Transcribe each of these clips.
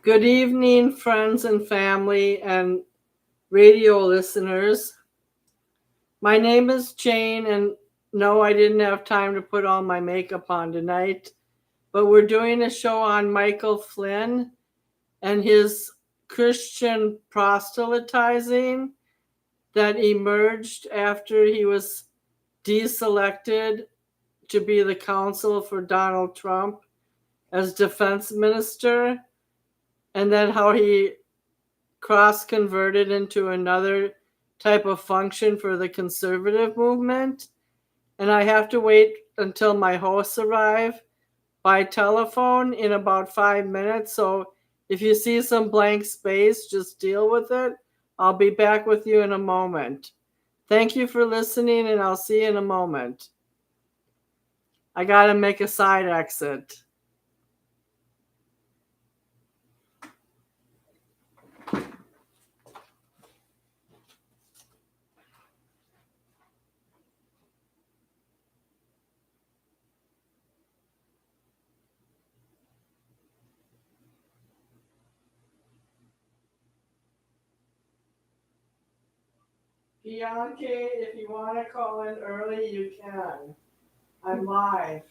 Good evening, friends and family and radio listeners. My name is Jane, and no, I didn't have time to put all my makeup on tonight, but we're doing a show on Michael Flynn and his Christian proselytizing that emerged after he was deselected to be the counsel for Donald Trump as defense minister, and then how he cross converted into another type of function for the conservative movement. And I have to wait until my hosts arrive by telephone in about 5 minutes. So if you see some blank space, just deal with it. I'll be back with you in a moment. Thank you for listening, and I'll see you in a moment. I got to make a side exit. Bianca, if you want to call in early, you can. I'm live.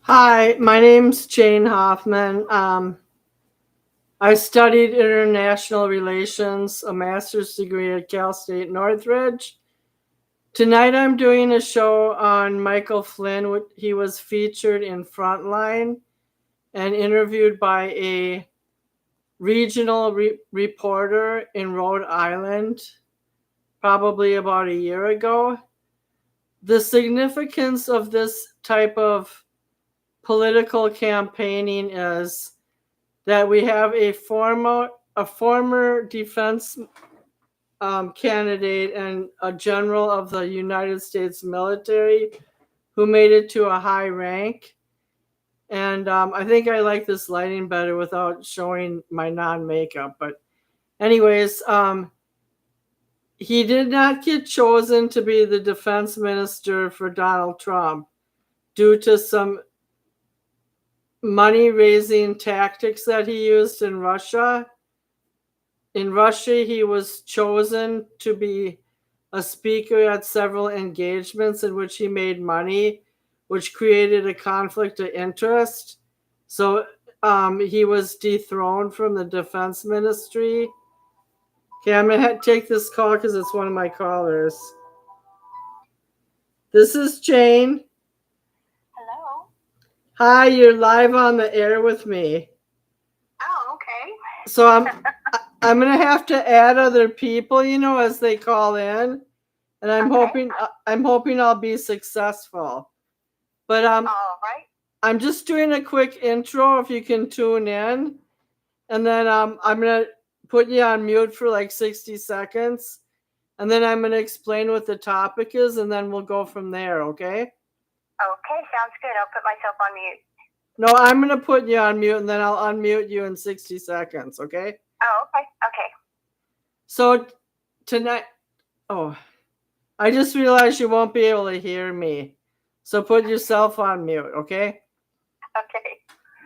Hi, my name's Jane Hoffman. I studied international relations, a master's degree at Cal State Northridge. Tonight I'm doing a show on Michael Flynn. He was featured in Frontline and interviewed by a regional reporter in Rhode Island, probably about a year ago. The significance of this type of political campaigning is that we have a former defense candidate and a general of the United States military who made it to a high rank. And I think I like this lighting better without showing my non-makeup. But anyways, he did not get chosen to be the defense minister for Donald Trump due to some money-raising tactics that he used in Russia. In Russia, he was chosen to be a speaker at several engagements in which he made money, which created a conflict of interest. So he was dethroned from the defense ministry. Okay, I'm going to take this call because it's one of my callers. This is Jane. Hello. Hi, you're live on the air with me. Oh, okay. So I'm going to have to add other people, as they call in. And I'm hoping I'll be successful. But All right. I'm just doing a quick intro if you can tune in. And then I'm going to put you on mute for like 60 seconds. And then I'm going to explain what the topic is, and then we'll go from there, okay? Okay, sounds good. I'll put myself on mute. No, I'm going to put you on mute, and then I'll unmute you in 60 seconds, okay? Oh, okay. Okay. So tonight, I just realized you won't be able to hear me. So put yourself on mute, okay? Okay.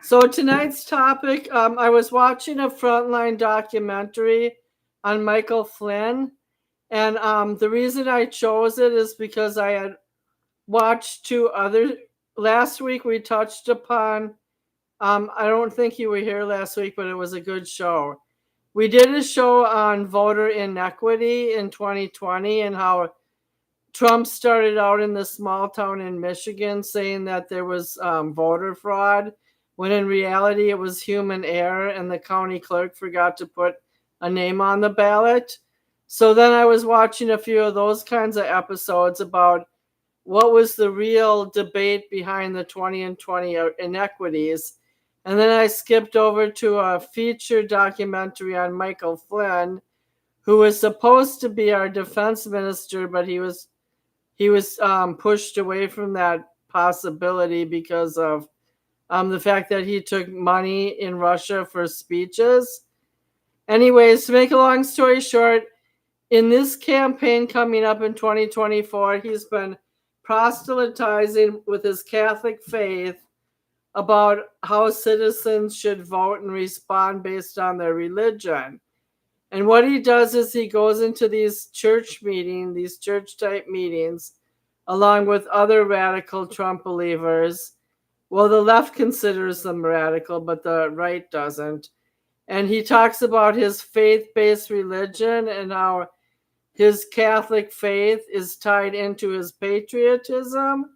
So tonight's topic, I was watching a Frontline documentary on Michael Flynn, And the reason I chose it is because I had watched two other. Last week we touched upon. I don't think you were here last week, but it was a good show. We did a show on voter inequity in 2020 and how Trump started out in this small town in Michigan saying that there was voter fraud, when in reality it was human error and the county clerk forgot to put a name on the ballot. So then I was watching a few of those kinds of episodes about what was the real debate behind the 20 and 20 inequities. And then I skipped over to a feature documentary on Michael Flynn, who was supposed to be our defense minister, but he was pushed away from that possibility because of the fact that he took money in Russia for speeches. Anyways, to make a long story short, in this campaign coming up in 2024, he's been proselytizing with his Catholic faith about how citizens should vote and respond based on their religion. And what he does is he goes into these church meetings, these church type meetings, along with other radical Trump believers. Well, the left considers them radical, but the right doesn't. And he talks about his faith based religion and how his Catholic faith is tied into his patriotism,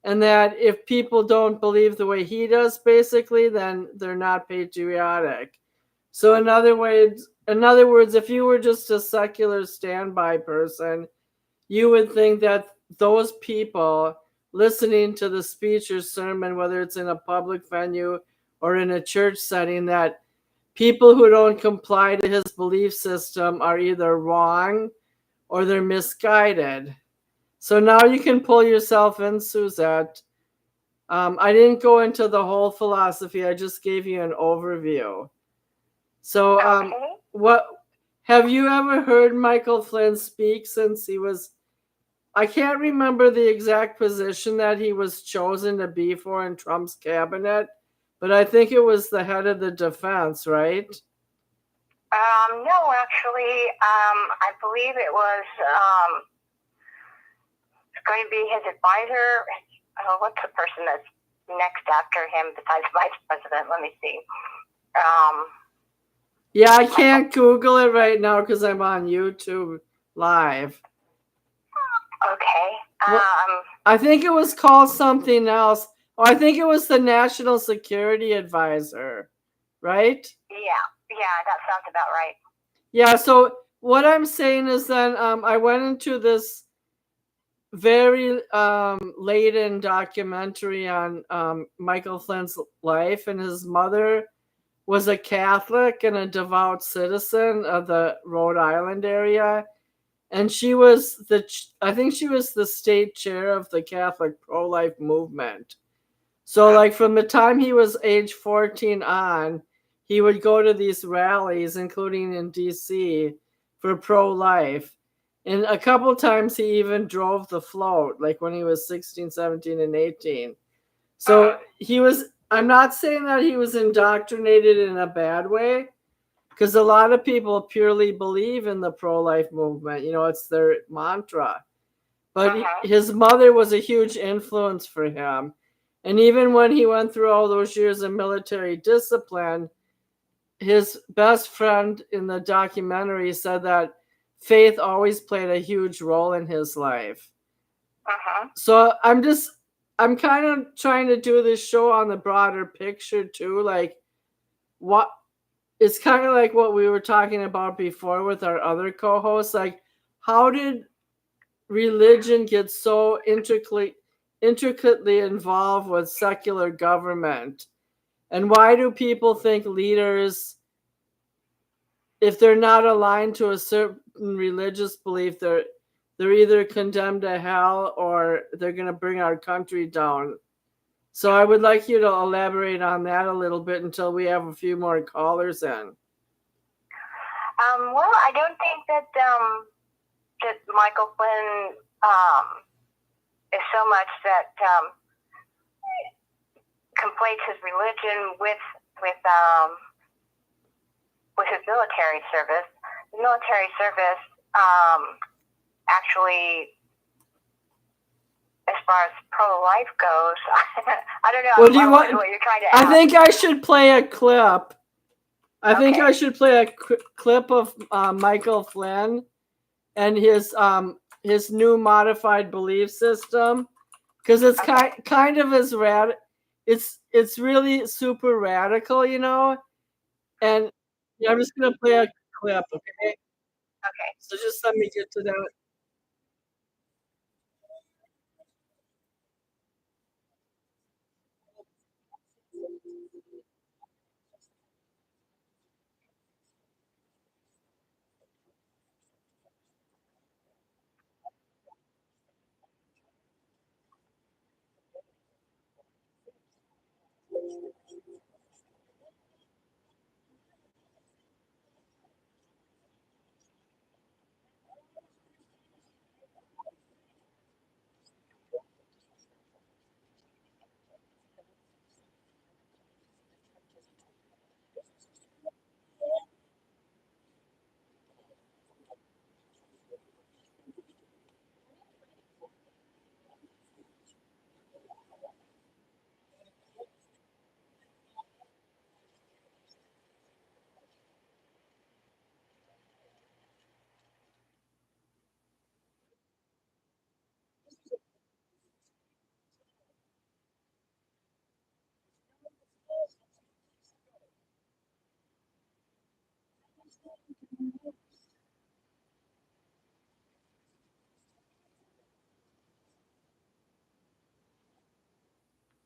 and that if people don't believe the way he does, basically, then they're not patriotic. So in other words, if you were just a secular standby person, you would think that those people listening to the speech or sermon, whether it's in a public venue or in a church setting, that people who don't comply to his belief system are either wrong or they're misguided. So now you can pull yourself in, Suzette. I didn't go into the whole philosophy. I just gave you an overview. So, Okay. what have you ever heard Michael Flynn speak since he was? I can't remember the exact position that he was chosen to be for in Trump's cabinet, but I think it was the head of the defense, right? No, actually, I believe it was going to be his advisor. What's the person that's next after him besides vice president? Let me see. Yeah, I can't Google it right now because I'm on YouTube live. Okay. I think it was called something else. Oh, I think it was the National Security Advisor, right? Yeah, that sounds about right. Yeah, so what I'm saying is then I went into this very laden documentary on Michael Flynn's life, and his mother was a Catholic and a devout citizen of the Rhode Island area. And I think she was the state chair of the Catholic pro-life movement. So like from the time he was age 14 on, he would go to these rallies, including in DC, for pro-life. And a couple times he even drove the float, like when he was 16, 17, and 18. So I'm not saying that he was indoctrinated in a bad way, because a lot of people purely believe in the pro-life movement. It's their mantra. But his mother was a huge influence for him. And even when he went through all those years of military discipline, his best friend in the documentary said that faith always played a huge role in his life. So I'm kind of trying to do this show on the broader picture too. Like, what it's kind of like what we were talking about before with our other co-hosts. Like, how did religion get so intricately involved with secular government? And why do people think leaders, if they're not aligned to a certain religious belief, they're either condemned to hell or they're going to bring our country down? So I would like you to elaborate on that a little bit until we have a few more callers in. Well, I don't think that Michael Flynn is so much that conflates his religion with his military service. The military service actually, as far as pro-life goes, I don't know. Well, do you want? What you're trying to ask. I think I should play a clip. I think Okay. I should play a clip of Michael Flynn and his new modified belief system, because it's kind of as it's really super radical, you know. And yeah, I'm just gonna play a clip, okay? Okay. So just let me get to that.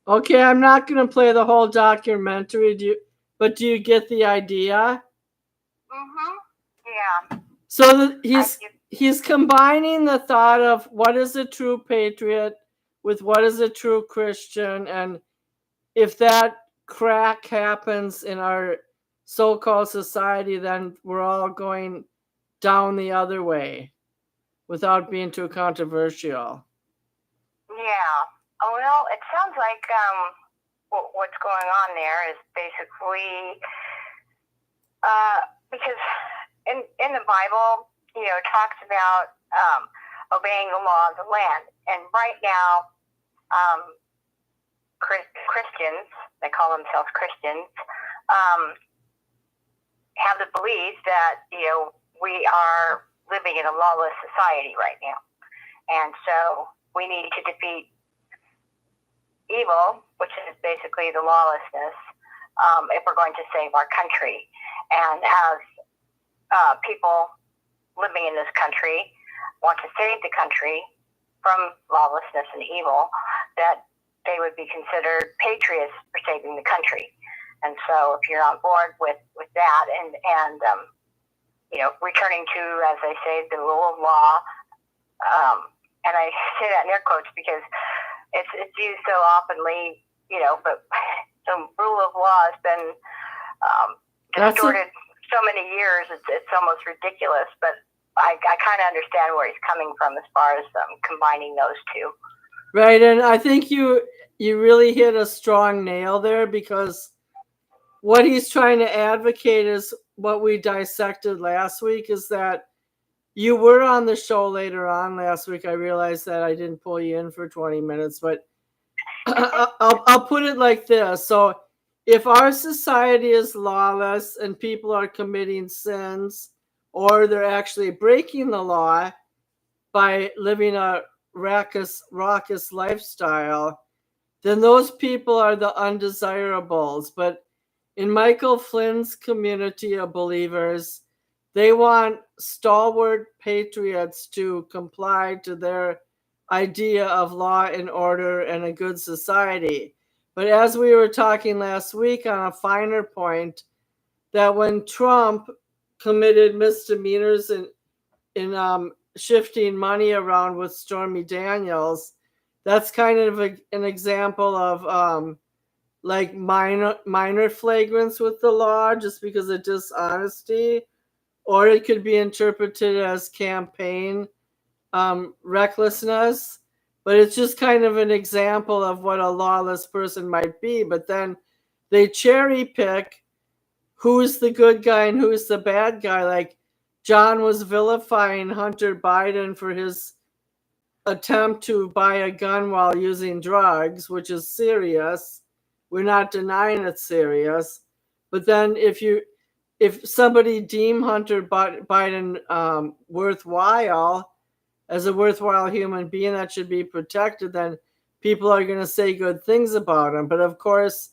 Okay, I'm not gonna play the whole documentary. But do you get the idea? Mhm. Yeah. So he's combining the thought of what is a true patriot with what is a true Christian, and if that crack happens in our so-called society, then we're all going down the other way without being too controversial. Yeah. Oh, well, it sounds like what's going on there is basically because in the Bible, it talks about obeying the law of the land, and right now, Christians, they call themselves Christians, have the belief that we are living in a lawless society right now, and so we need to defeat evil, which is basically the lawlessness, if we're going to save our country. And as people living in this country want to save the country from lawlessness and evil, that they would be considered patriots for saving the country. And so if you're on board with that and returning to, as I say, the rule of law, and I say that in air quotes because it's used so oftenly, but the rule of law has been distorted so many years, it's almost ridiculous, but I kind of understand where he's coming from as far as combining those two. Right, and I think you really hit a strong nail there, because what he's trying to advocate is what we dissected last week, is that you were on the show later on last week. I realized that I didn't pull you in for 20 minutes, but I'll put it like this. So if our society is lawless and people are committing sins, or they're actually breaking the law by living a raucous lifestyle, then those people are the undesirables. But in Michael Flynn's community of believers, they want stalwart patriots to comply to their idea of law and order and a good society. But as we were talking last week on a finer point, that when Trump committed misdemeanors in shifting money around with Stormy Daniels, that's kind of an example of like minor flagrants with the law, just because of dishonesty, or it could be interpreted as campaign recklessness. But it's just kind of an example of what a lawless person might be. But then they cherry pick who's the good guy and who's the bad guy. Like John was vilifying Hunter Biden for his attempt to buy a gun while using drugs, which is serious. We're not denying it's serious. But then if somebody deem Hunter Biden worthwhile, as a worthwhile human being that should be protected, then people are going to say good things about him. But of course,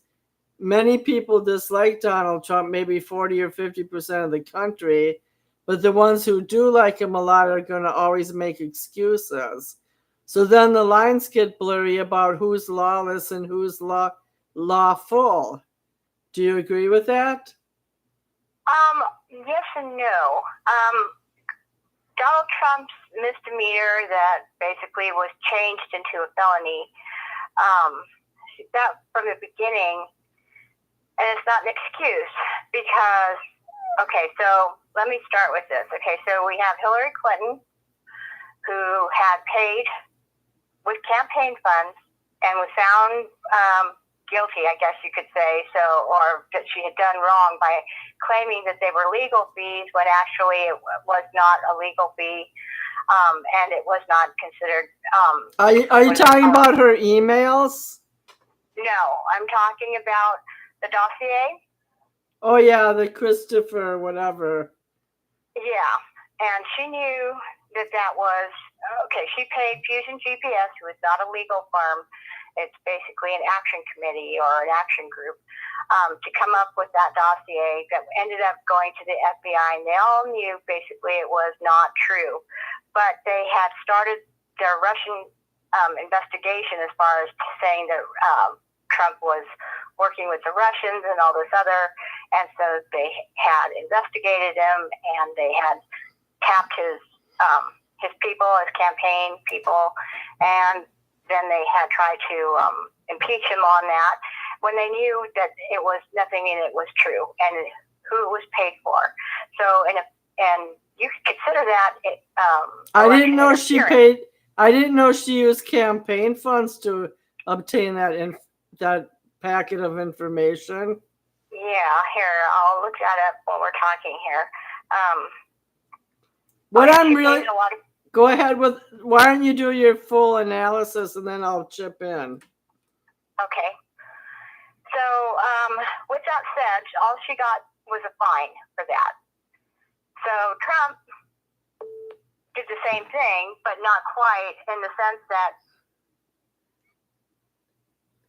many people dislike Donald Trump, maybe 40 or 50% of the country, but the ones who do like him a lot are going to always make excuses. So then the lines get blurry about who's lawless and who's lawful. Do you agree with that? Yes and no. Donald Trump's misdemeanor that basically was changed into a felony, that from the beginning, and it's not an excuse because, okay, so let me start with this. Okay, so we have Hillary Clinton who had paid with campaign funds and was found guilty, I guess you could say, so, or that she had done wrong by claiming that they were legal fees when actually it was not a legal fee, and it was not considered. Are you talking about her emails? No, I'm talking about the dossier. Oh yeah, the Christopher whatever. Yeah, and she knew that that was, okay, she paid Fusion GPS, who is not a legal firm. It's basically an action committee or an action group, to come up with that dossier that ended up going to the FBI. And they all knew basically it was not true. But they had started their Russian investigation as far as saying that Trump was working with the Russians and all this other. And so they had investigated him and they had tapped his people, his campaign people, and then they had tried to impeach him on that when they knew that it was nothing and it was true and who it was paid for. So, and you could consider that. I didn't know she paid. I didn't know she used campaign funds to obtain that packet of information. Yeah, here I'll look that up while we're talking here. Go ahead with. Why don't you do your full analysis and then I'll chip in. Okay. So with that said, all she got was a fine for that. So Trump did the same thing, but not quite in the sense that.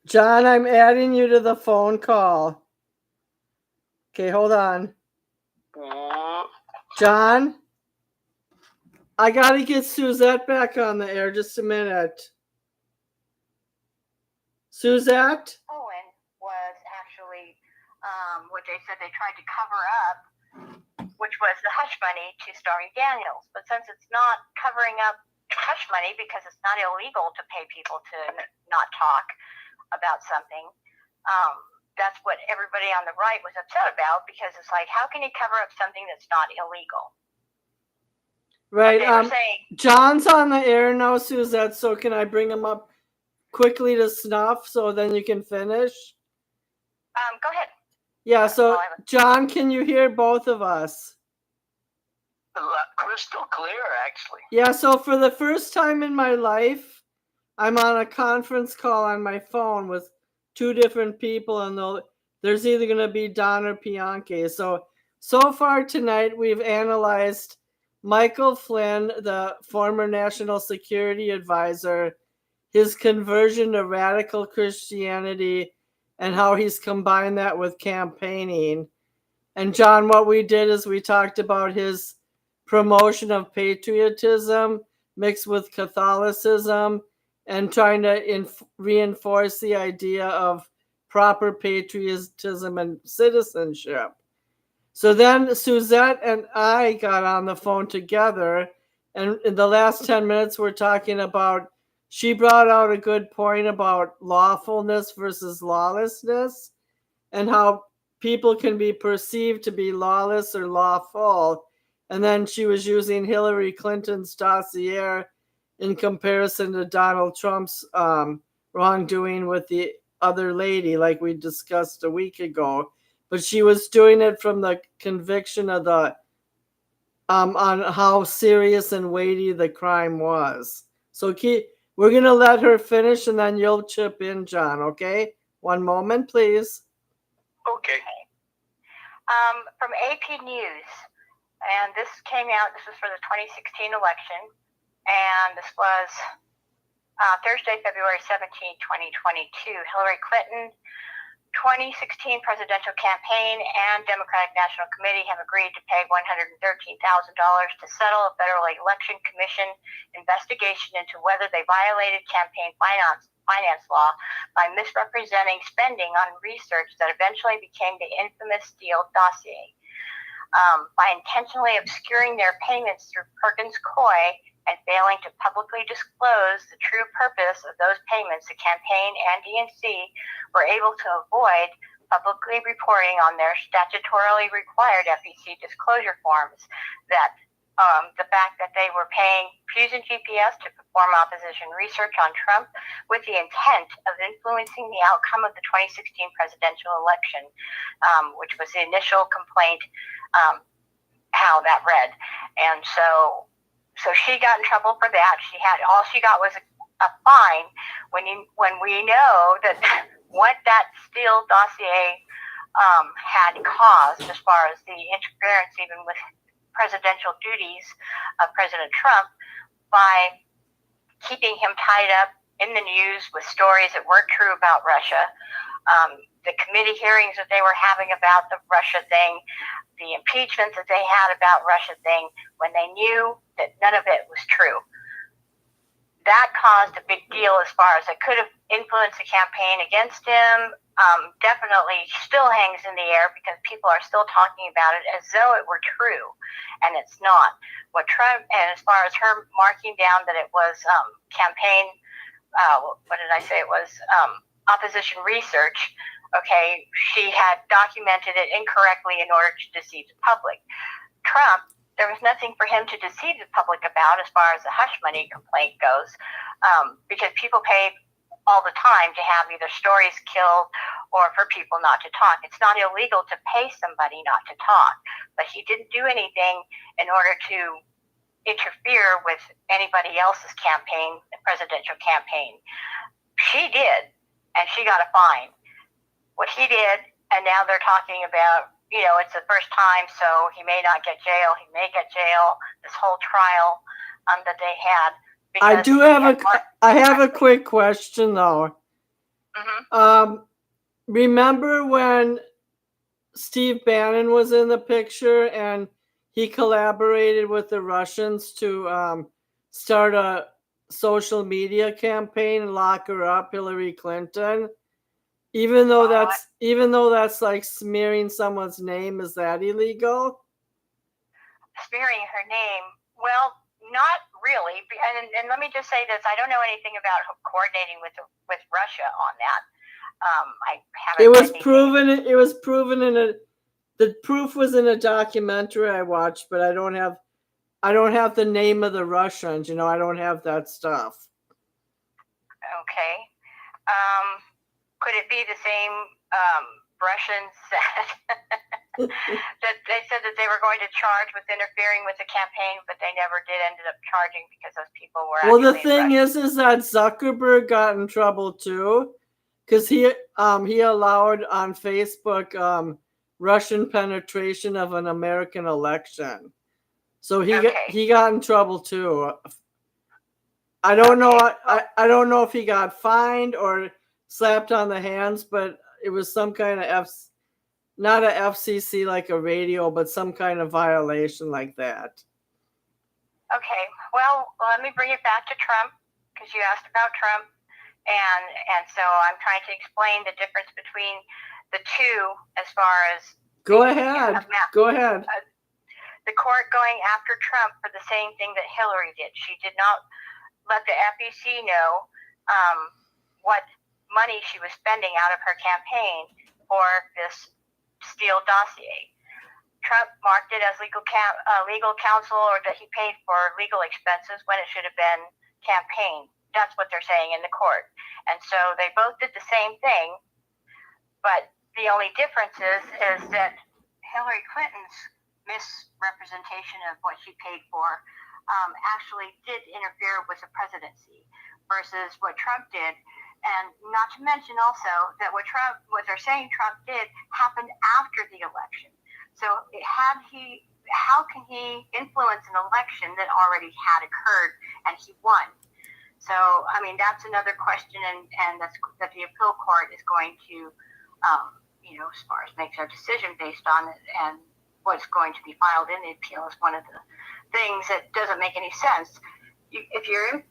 John, I'm adding you to the phone call. Okay, hold on. John? I gotta get Suzette back on the air. Just a minute. Suzette? Owen was actually what they said they tried to cover up, which was the hush money to Stormy Daniels. But since it's not covering up hush money because it's not illegal to pay people to not talk about something, that's what everybody on the right was upset about, because it's like, how can you cover up something that's not illegal? Right. John's on the air now, Suzette, so can I bring him up quickly to snuff so then you can finish? Go ahead. Yeah, so John, can you hear both of us? Crystal clear, actually. Yeah, so for the first time in my life, I'm on a conference call on my phone with two different people, and there's either going to be Don or Bianchi. So far tonight, we've analyzed Michael Flynn, the former National Security Advisor, his conversion to radical Christianity, and how he's combined that with campaigning. And John, what we did is we talked about his promotion of patriotism mixed with Catholicism and trying to reinforce the idea of proper patriotism and citizenship. So then Suzette and I got on the phone together, and in the last 10 minutes we're talking about, she brought out a good point about lawfulness versus lawlessness and how people can be perceived to be lawless or lawful. And then she was using Hillary Clinton's dossier in comparison to Donald Trump's wrongdoing with the other lady, like we discussed a week ago. But she was doing it from the conviction of the on how serious and weighty the crime was. So we're gonna let her finish, and then you'll chip in, John. Okay? One moment, please. Okay. From AP News, and this came out. This was for the 2016 election, and this was Thursday, February 17, 2022. Hillary Clinton 2016 presidential campaign and Democratic National Committee have agreed to pay $113,000 to settle a Federal Election Commission investigation into whether they violated campaign finance law by misrepresenting spending on research that eventually became the infamous Steele dossier. By intentionally obscuring their payments through Perkins Coie and failing to publicly disclose the true purpose of those payments, the campaign and DNC were able to avoid publicly reporting on their statutorily required FEC disclosure forms that the fact that they were paying Fusion GPS to perform opposition research on Trump with the intent of influencing the outcome of the 2016 presidential election, which was the initial complaint, how that read. And so she got in trouble for that. All she got was a fine when we know that what that Steele dossier had caused as far as the interference even with presidential duties of President Trump by keeping him tied up in the news with stories that weren't true about Russia. The committee hearings that they were having about the Russia thing, the impeachment that they had about Russia thing, when they knew that none of it was true. That caused a big deal as far as it could have influenced the campaign against him. Definitely still hangs in the air because people are still talking about it as though it were true, and it's not. What Trump, and as far as her marking down that it was campaign, what did I say? It was opposition research. Okay, she had documented it incorrectly in order to deceive the public. Trump, there was nothing for him to deceive the public about as far as the hush money complaint goes, because people pay all the time to have either stories killed or for people not to talk. It's not illegal to pay somebody not to talk, but he didn't do anything in order to interfere with anybody else's campaign, presidential campaign. She did, and she got a fine. What he did, and now they're talking about, it's the first time, so he may not get jail. He may get jail. This whole trial that they had. I have a quick question though. Mm-hmm. Remember when Steve Bannon was in the picture and he collaborated with the Russians to start a social media campaign and lock her up, Hillary Clinton? Even though that's like smearing someone's name, is that illegal? Smearing her name? Well, not really. And let me just say this: I don't know anything about coordinating with Russia on that. I haven't. It was proven. It was proven the proof was in a documentary I watched, but I don't have the name of the Russians. I don't have that stuff. Okay. Could it be the same Russians that they said that they were going to charge with interfering with the campaign, but they never did ended up charging because those people were Well, the thing is that Zuckerberg got in trouble too, because he allowed on Facebook Russian penetration of an American election. So he got in trouble too. I don't know. I don't know if he got fined or slapped on the hands, but it was some kind of not a FCC like a radio, but some kind of violation like that. Okay, well, let me bring it back to Trump, because you asked about Trump, and so I'm trying to explain the difference between the two as far as... Go ahead. The court going after Trump for the same thing that Hillary did. She did not let the FEC know what money she was spending out of her campaign for this Steele dossier. Trump marked it as legal counsel, or that he paid for legal expenses when it should have been campaign. That's what they're saying in the court. And so they both did the same thing, but the only difference is that Hillary Clinton's misrepresentation of what she paid for actually did interfere with the presidency versus what Trump did. And not to mention also that what they're saying Trump did happened after the election. So how can he influence an election that already had occurred and he won? So, I mean, that's another question, and that the appeal court is going to, as far as make their decision based on it, and what's going to be filed in the appeal is one of the things that doesn't make any sense. If you're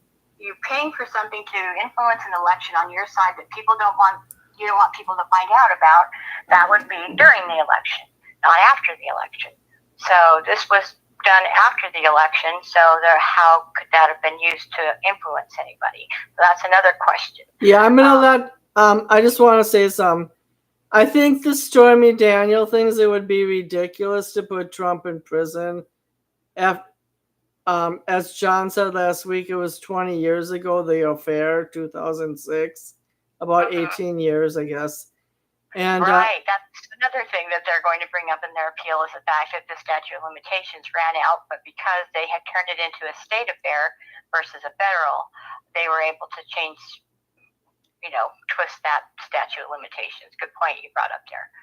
paying for something to influence an election on your side that you don't want people to find out about, that would be during the election, not after the election. So this was done after the election, so how could that have been used to influence anybody? So that's another question. Yeah, I'm gonna let. I just want to say something. I think the Stormy Daniel things, it would be ridiculous to put Trump in prison. As John said last week, it was 20 years ago, the affair, 2006, about 18 years, I guess. And right, that's another thing that they're going to bring up in their appeal is the fact that the statute of limitations ran out, but because they had turned it into a state affair versus a federal, they were able to change, twist that statute of limitations. Good point you brought up there.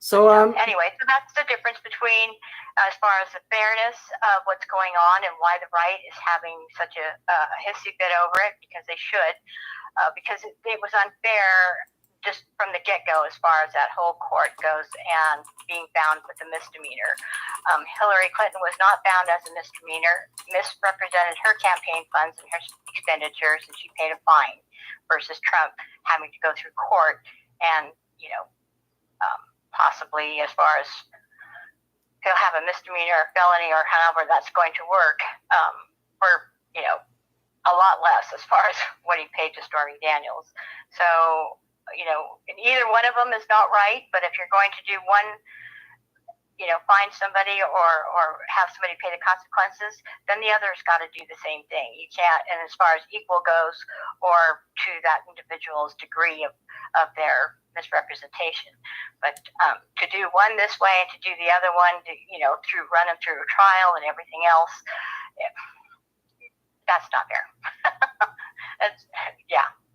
So anyway, so that's the difference between as far as the fairness of what's going on and why the right is having such a hissy fit over it, because they should, because it was unfair just from the get-go as far as that whole court goes and being found with a misdemeanor. Hillary Clinton was not found as a misdemeanor, misrepresented her campaign funds and her expenditures, and she paid a fine, versus Trump having to go through court and, possibly as far as he'll have a misdemeanor or felony or however that's going to work for, a lot less as far as what he paid to Stormy Daniels. So, and either one of them is not right, but if you're going to do one, find somebody or have somebody pay the consequences, then the other's got to do the same thing. You can't, and as far as equal goes, or to that individual's degree of their misrepresentation. But to do one this way and to do the other one, through running through a trial and everything else, that's not fair.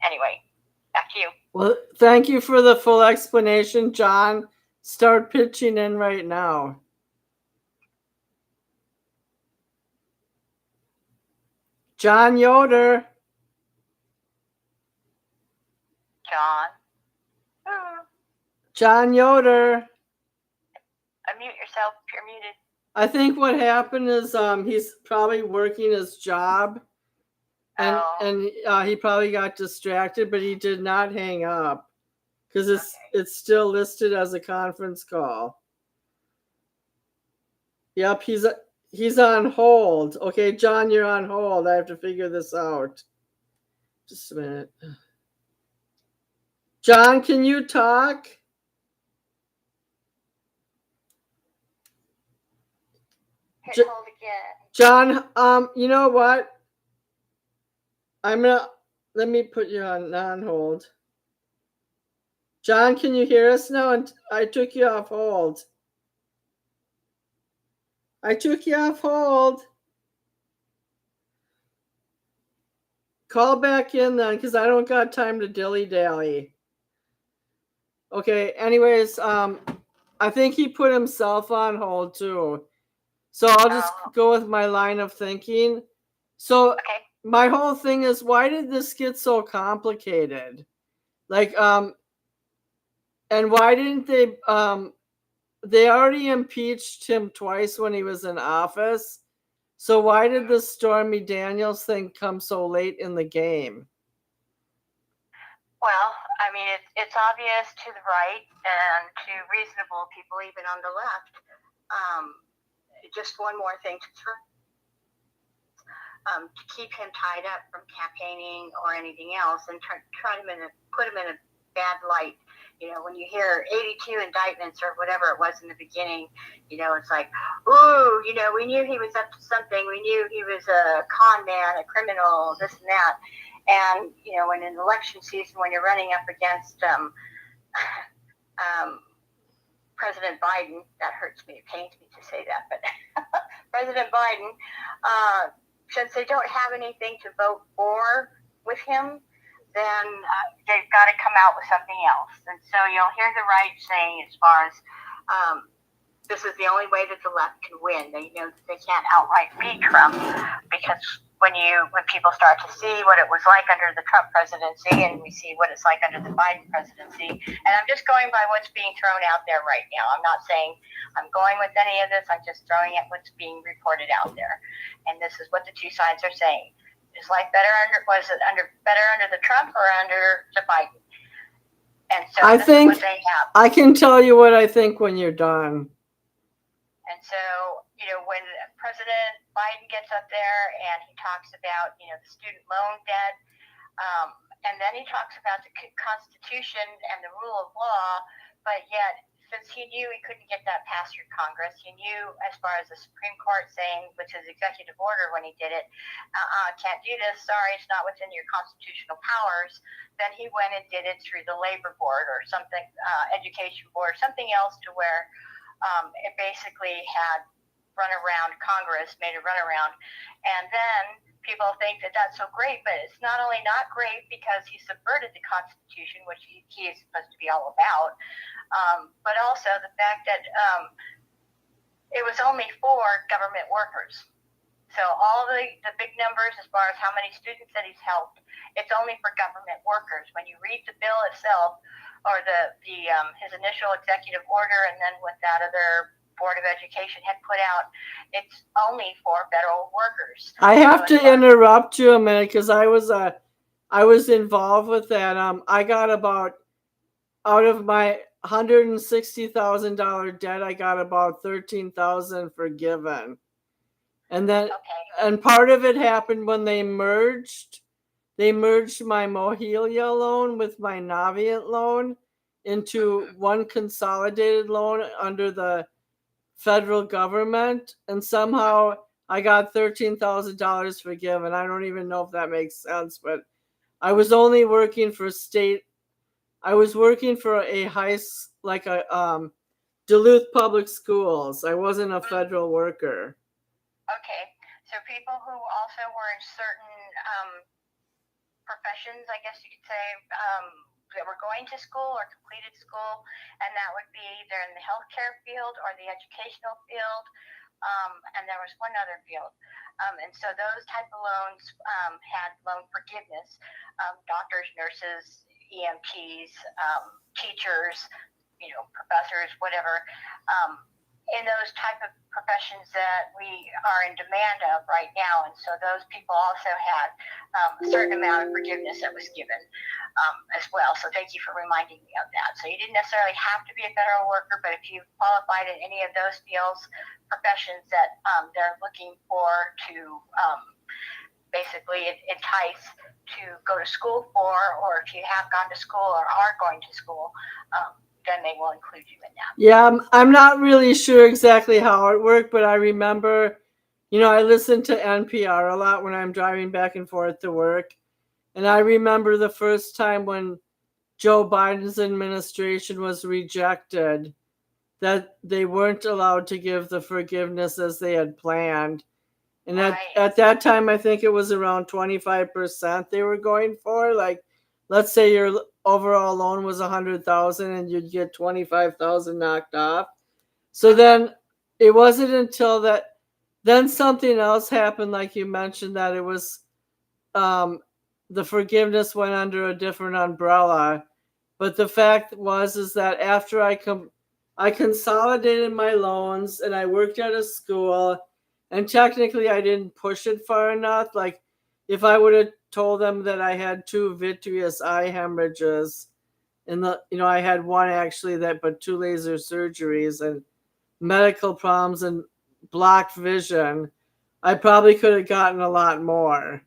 Anyway, back to you. Well, thank you for the full explanation, John. Start pitching in right now. John Yoder. John Yoder. Unmute yourself if you're muted. I think what happened is he's probably working his job, and he probably got distracted, but he did not hang up because it's still listed as a conference call. Yep, he's on hold. Okay, John, you're on hold. I have to figure this out. Just a minute. John, can you talk? Hit hold again. John, you know what? Let me put you on non-hold. John, can you hear us now? And I took you off hold. Call back in then, because I don't got time to dilly-dally. Okay, anyways, I think he put himself on hold too. So I'll just go with my line of thinking. So my whole thing is, why did this get so complicated? Like, and why didn't they already impeached him twice when he was in office. So why did the Stormy Daniels thing come so late in the game? Well, I mean, it's obvious to the right and to reasonable people, even on the left. Just one more thing to keep him tied up from campaigning or anything else, and put him in a bad light. When you hear 82 indictments or whatever it was in the beginning, it's like, ooh, we knew he was up to something. We knew he was a con man, a criminal, this and that. And, when in election season, when you're running up against President Biden, that hurts me, it pains me to say that, but President Biden, since they don't have anything to vote for with him, then they've got to come out with something else. And so you'll hear the right saying as far as this is the only way that the left can win. They know that they can't outright beat Trump, because when people start to see what it was like under the Trump presidency, and we see what it's like under the Biden presidency, and I'm just going by what's being thrown out there right now. I'm not saying I'm going with any of this. I'm just throwing at what's being reported out there, and this is what the two sides are saying. Is life better under the Trump or under the Biden? And so I think is what they have. I can tell you what I think when you're done. And so, when President Biden gets up there and he talks about, the student loan debt, and then he talks about the Constitution and the rule of law, but yet, since he knew he couldn't get that passed through Congress, he knew as far as the Supreme Court saying, with his executive order when he did it, can't do this, sorry, it's not within your constitutional powers, then he went and did it through the labor board or something, education board, something else to where it basically had run around Congress, made a runaround. And then people think that that's so great, but it's not only not great because he subverted the Constitution, which he is supposed to be all about, but also the fact that it was only for government workers. So all the big numbers as far as how many students that he's helped, it's only for government workers. When you read the bill itself, or his initial executive order, and then what that other Board of Education had put out, it's only for federal workers. I have to interrupt you a minute because I was involved with that. I got about, out of my $160,000 debt, I got about $13,000 forgiven, and then and part of it happened when they merged. They merged my Mohelia loan with my Navient loan into one consolidated loan under the federal government, and somehow I got $13,000 forgiven. I don't even know if that makes sense, but I was only working for state. I was working for Duluth Public Schools. I wasn't a federal worker. Okay, so people who also were in certain professions, I guess you could say, that were going to school or completed school, and that would be either in the healthcare field or the educational field, and there was one other field. And so those type of loans had loan forgiveness. Doctors, nurses, EMTs, teachers, professors, whatever, in those type of professions that we are in demand of right now. And so those people also had a certain amount of forgiveness that was given as well. So thank you for reminding me of that. So you didn't necessarily have to be a federal worker, but if you qualified in any of those fields, professions that they're looking for to basically entice to go to school for, or if you have gone to school or are going to school, then they will include you in that. Yeah, I'm not really sure exactly how it worked, but I remember, I listen to NPR a lot when I'm driving back and forth to work. And I remember the first time when Joe Biden's administration was rejected, that they weren't allowed to give the forgiveness as they had planned. And at that time, I think it was around 25% they were going for. Like, let's say your overall loan was $100,000 and you'd get $25,000 knocked off. So then it wasn't until then something else happened, like you mentioned, that it was the forgiveness went under a different umbrella. But the fact is that after I consolidated my loans and I worked at a school, and technically I didn't push it far enough. Like, if I would have told them that I had 2 vitreous eye hemorrhages, and I had one actually, but 2 laser surgeries and medical problems and blocked vision, I probably could have gotten a lot more.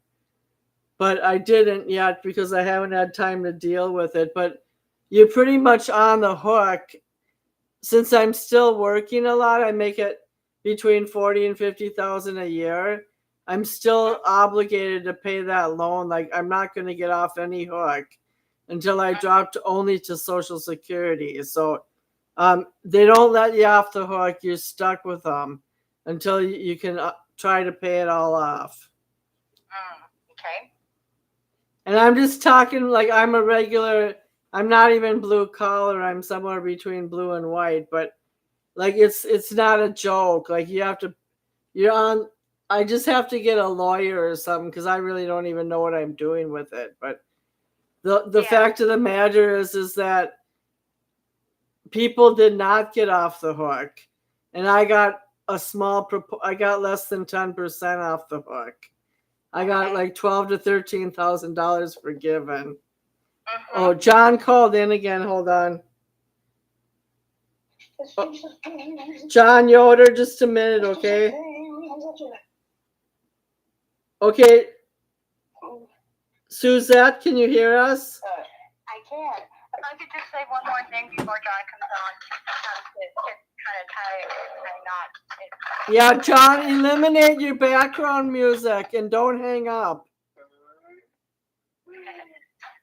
But I didn't yet because I haven't had time to deal with it. But you're pretty much on the hook. Since I'm still working a lot, I make it between $40,000 and $50,000 a year. I'm still obligated to pay that loan. Like, I'm not going to get off any hook until I dropped only to Social Security. So They don't let you off the hook. You're stuck with them until you can try to pay it all off. Okay. And I'm just talking like I'm a regular. I'm not even blue collar. I'm somewhere between blue and white. But like it's not a joke. Like you're on. I just have to get a lawyer or something because I really don't even know what I'm doing with it. But the fact of the matter is that people did not get off the hook, and I got I got less than 10% off the hook. I got like $12,000 to $13,000 forgiven. Oh, John called in again. Hold on. Oh, John Yoder, just a minute, okay? Okay. Suzette, can you hear us? I can. If I could just say one more thing before John comes on, to kind of tie a knot. Yeah, John, eliminate your background music and don't hang up.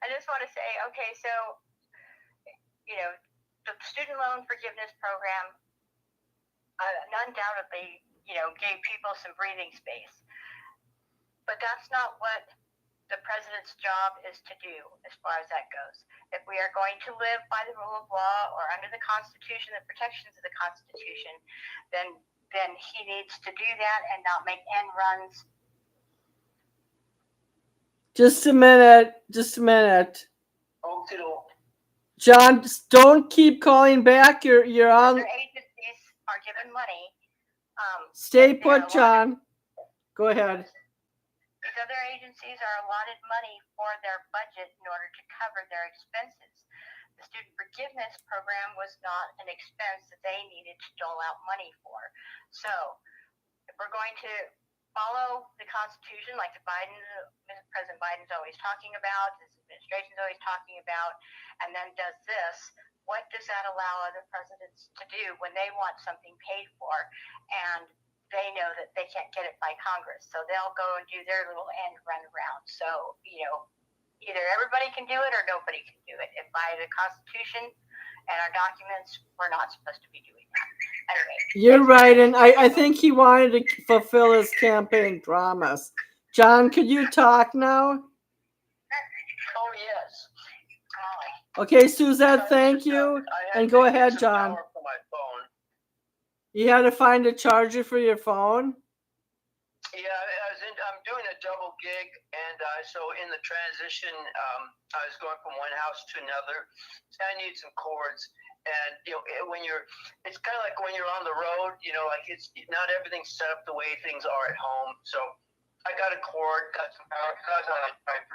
I just want to say, okay, so, the student loan forgiveness program undoubtedly, gave people some breathing space. But that's not what the president's job is to do as far as that goes. If we are going to live by the rule of law or under the Constitution, the protections of the Constitution, then he needs to do that and not make end runs. Just a minute. John, don't keep calling back. You're on. Other agencies are given money. Stay put, John. Go ahead. These other agencies are allotted money for their budget in order to cover their expenses. The student forgiveness program was not an expense that they needed to dole out money for. So, if we're going to follow the Constitution, like President Biden's always talking about, his administration's always talking about, and then does this, what does that allow other presidents to do when they want something paid for and they know that they can't get it by Congress? So they'll go and do their little end run around. So, either everybody can do it or nobody can do it. And by the Constitution and our documents, we're not supposed to be doing that. Anyway, you're right, and I think he wanted to fulfill his campaign promise. John, could you talk now? Oh, yes. Okay, Suzette, thank you. And go ahead, John. You had to find a charger for your phone? Yeah, I'm doing a double gig, and so in the transition, I was going from one house to another. So I need some cords, and it's kind of like when you're on the road. Like it's not everything's set up the way things are at home. So I got a cord, got some power. I was on like 5%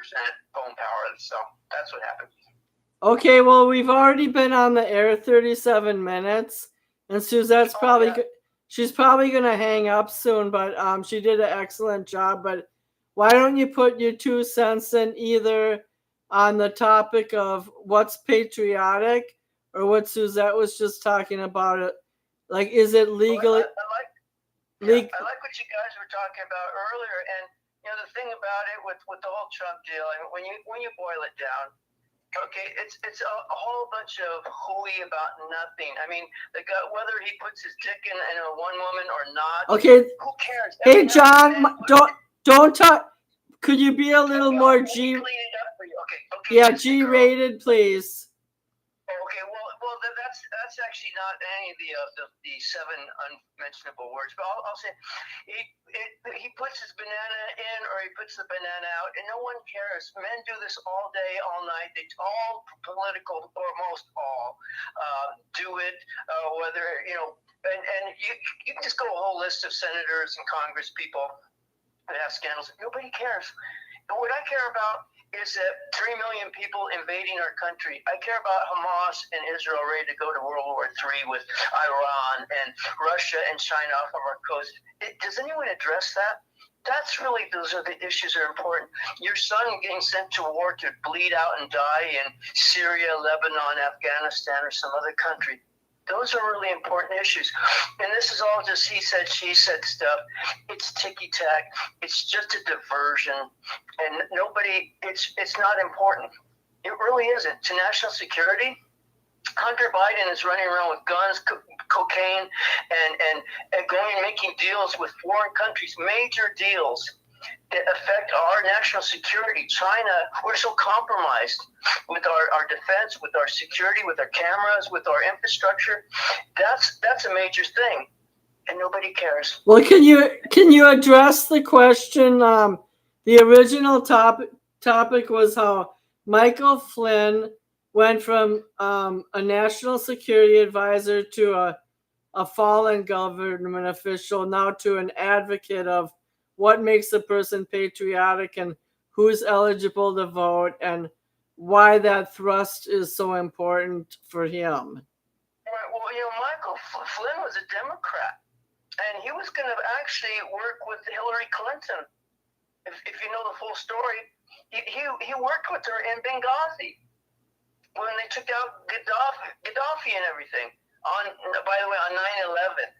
phone power, so that's what happened. Okay, well, we've already been on the air 37 minutes, and Suzette's she's probably going to hang up soon, but she did an excellent job. But why don't you put your 2 cents in either on the topic of what's patriotic or what Suzette was just talking about? It like, is it legal? I like what you guys were talking about earlier, and the thing about it with the whole Trump deal, I mean, when you boil it down, okay, it's a whole bunch of hooey about nothing. I mean, whether he puts his dick in a one woman or not. Okay. Who cares? Hey, John, don't talk. Could you be a little more G? Clean it up for you. Okay. Yeah, G-rated, please. Okay. Well, that's actually not any of the 7 unmentionable words, but I'll say he puts his banana in or he puts the banana out, and no one cares. Men do this all day, all night. They all political, or most all, do it. Whether and you can just go a whole list of senators and Congress people that have scandals. Nobody cares. And what I care about is that 3 million people invading our country. I care about Hamas and Israel ready to go to World War III with Iran and Russia and China off of our coast. Does anyone address that? Those are the issues that are important. Your son getting sent to war to bleed out and die in Syria, Lebanon, Afghanistan, or some other country. Those are really important issues. And this is all just he said, she said stuff. It's ticky-tack. It's just a diversion. And it's not important. It really isn't. To national security, Hunter Biden is running around with guns, cocaine, and going and making deals with foreign countries, major deals that affect our national security. China, we're so compromised with our defense, with our security, with our cameras, with our infrastructure. That's a major thing, and nobody cares. Well, can you address the question? The original topic was how Michael Flynn went from a national security advisor to a fallen government official, now to an advocate of what makes a person patriotic and who's eligible to vote and why that thrust is so important for him. Right. Well, Michael Flynn was a Democrat, and he was going to actually work with Hillary Clinton. If you know the full story, he worked with her in Benghazi when they took out Gaddafi and everything. By the way, on 9/11.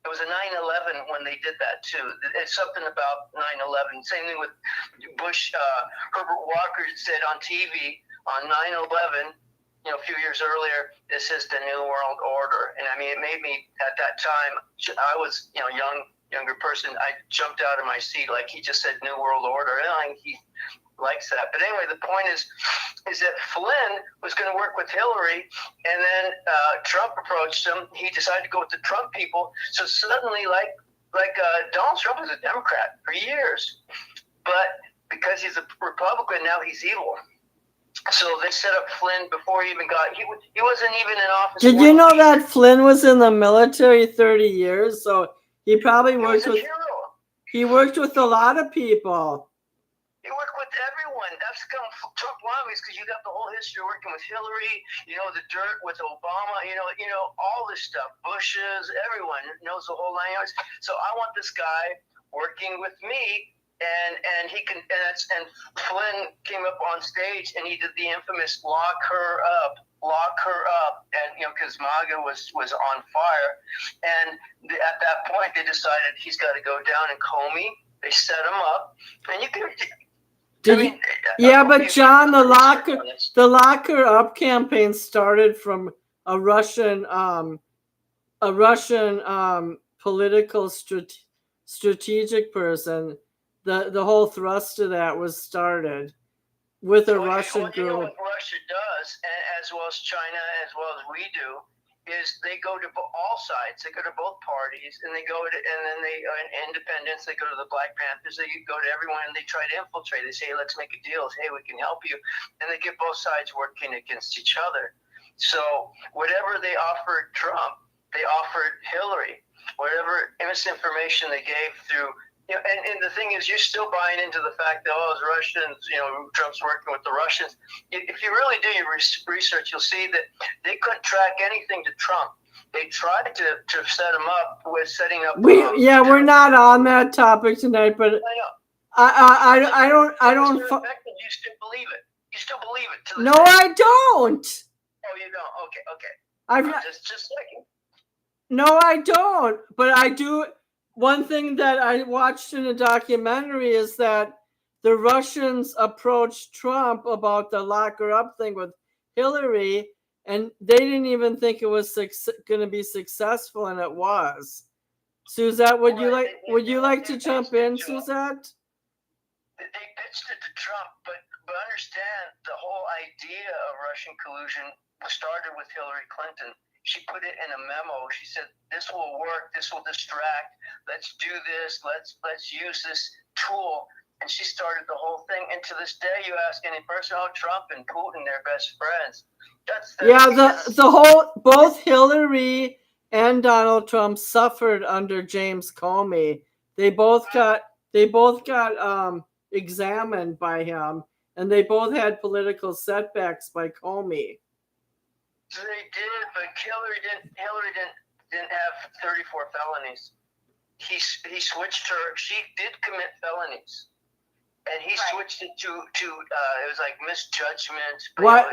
It was a 9/11 when they did that too. It's something about 9/11. Same thing with Bush. Herbert Walker said on TV on 9/11, a few years earlier, this is the New World Order. And I mean, it made me, at that time, I was, younger person, I jumped out of my seat like he just said New World Order. And he likes that. But anyway, the point is that Flynn was going to work with Hillary, and then Trump approached him. He decided to go with the Trump people. So suddenly, Donald Trump was a Democrat for years, but because he's a Republican, now he's evil. So they set up Flynn before he even he wasn't even in office. Did you know that Flynn was in the military 30 years? So he probably worked with. He worked with a lot of people. He worked with everyone. That's come Trump lobbies because you got the whole history working with Hillary. The dirt with Obama. All this stuff. Bushes. Everyone knows the whole 9 yards. So I want this guy working with me, and he can. And Flynn came up on stage and he did the infamous lock her up, and because MAGA was on fire, and at that point they decided he's got to go down in Comey. They set him up, and you can. But John, the locker up campaign started from a Russian political strategic person. The whole thrust of that was started with a Russian group. You know what Russia does, as well as China, as well as we do, is they go to all sides. They go to both parties, and they independents. They go to the Black Panthers. They go to everyone, and they try to infiltrate. They say, hey, let's make a deal. Hey, we can help you. And they get both sides working against each other. So whatever they offered Trump, they offered Hillary. Whatever misinformation they gave through. And the thing is, you're still buying into the fact that, it's Russians, Trump's working with the Russians. If you really do your research, you'll see that they couldn't track anything to Trump. They tried to set him up with setting up. We're not on that topic tonight, but I don't. You still believe it. You still believe it. No, I don't. Oh, you don't? Okay. I'm just checking. No, I don't. But I do. One thing that I watched in a documentary is that the Russians approached Trump about the locker up thing with Hillary, and they didn't even think it was going to be successful, and it was. Suzette, would you like to jump in, Suzette? They pitched it to Trump, but understand the whole idea of Russian collusion started with Hillary Clinton. She put it in a memo. She said, this will work. This will distract. Let's do this. Let's use this tool. And she started the whole thing. And to this day, you ask any person, Trump and Putin, they're best friends. Both Hillary and Donald Trump suffered under James Comey. They both got examined by him, and they both had political setbacks by Comey. They did, but Hillary didn't have 34 felonies. He switched her. She did commit felonies, and he switched it to it was like misjudgment.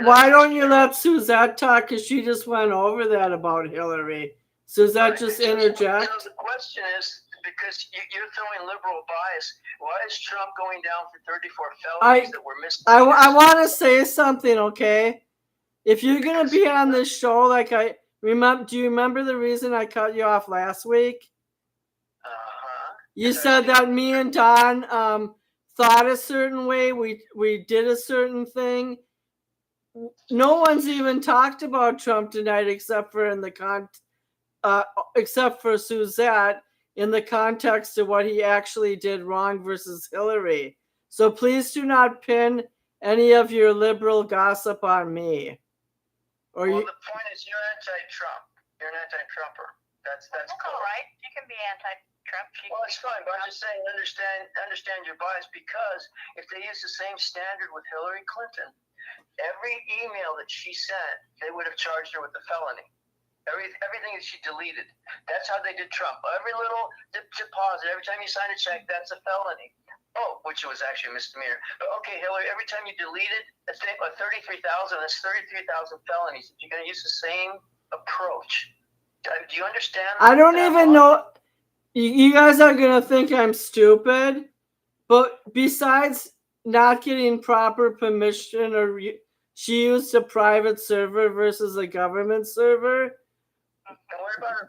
Why don't you let Suzette talk? Because she just went over that about Hillary. Suzette, just interject. The question is, because you're throwing liberal bias, why is Trump going down for 34 felonies that were missed? I want to say something, okay? if you're gonna be on this show, like I remember, do you remember the reason I cut you off last week? You said that me and Don thought a certain way. We did a certain thing. No one's even talked about Trump tonight, except for except for Suzette, in the context of what he actually did wrong versus Hillary. So please do not pin any of your liberal gossip on me. Well, the point is, you're anti-Trump. You're an anti-Trumper. That's cool. All right. You can be anti-Trump. Well, it's fine, but I'm just saying, understand your bias, because if they use the same standard with Hillary Clinton, every email that she sent, they would have charged her with a felony. Everything that she deleted. That's how they did Trump. Every little deposit, every time you sign a check, that's a felony. Oh, which was actually a misdemeanor. But okay, Hillary, every time you deleted a thing, 33,000, that's 33,000 felonies. You're going to use the same approach. Do you understand? I don't even know. You guys are going to think I'm stupid, but besides not getting proper permission, or she used a private server versus a government server.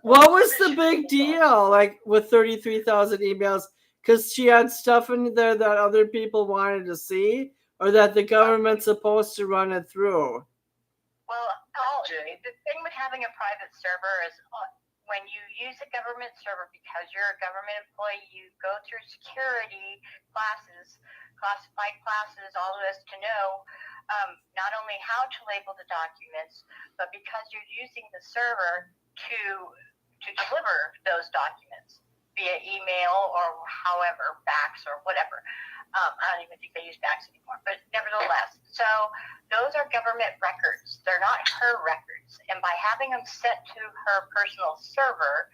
What was the big deal, like, with 33,000 emails? Because she had stuff in there that other people wanted to see, or that the government's supposed to run it through? Well, the thing with having a private server is when you use a government server, because you're a government employee, you go through security classes, classified classes, all of this to know not only how to label the documents, but because you're using the server to deliver those documents via email or however, fax or whatever. I don't even think they use fax anymore, but nevertheless. So those are government records. They're not her records. And by having them sent to her personal server,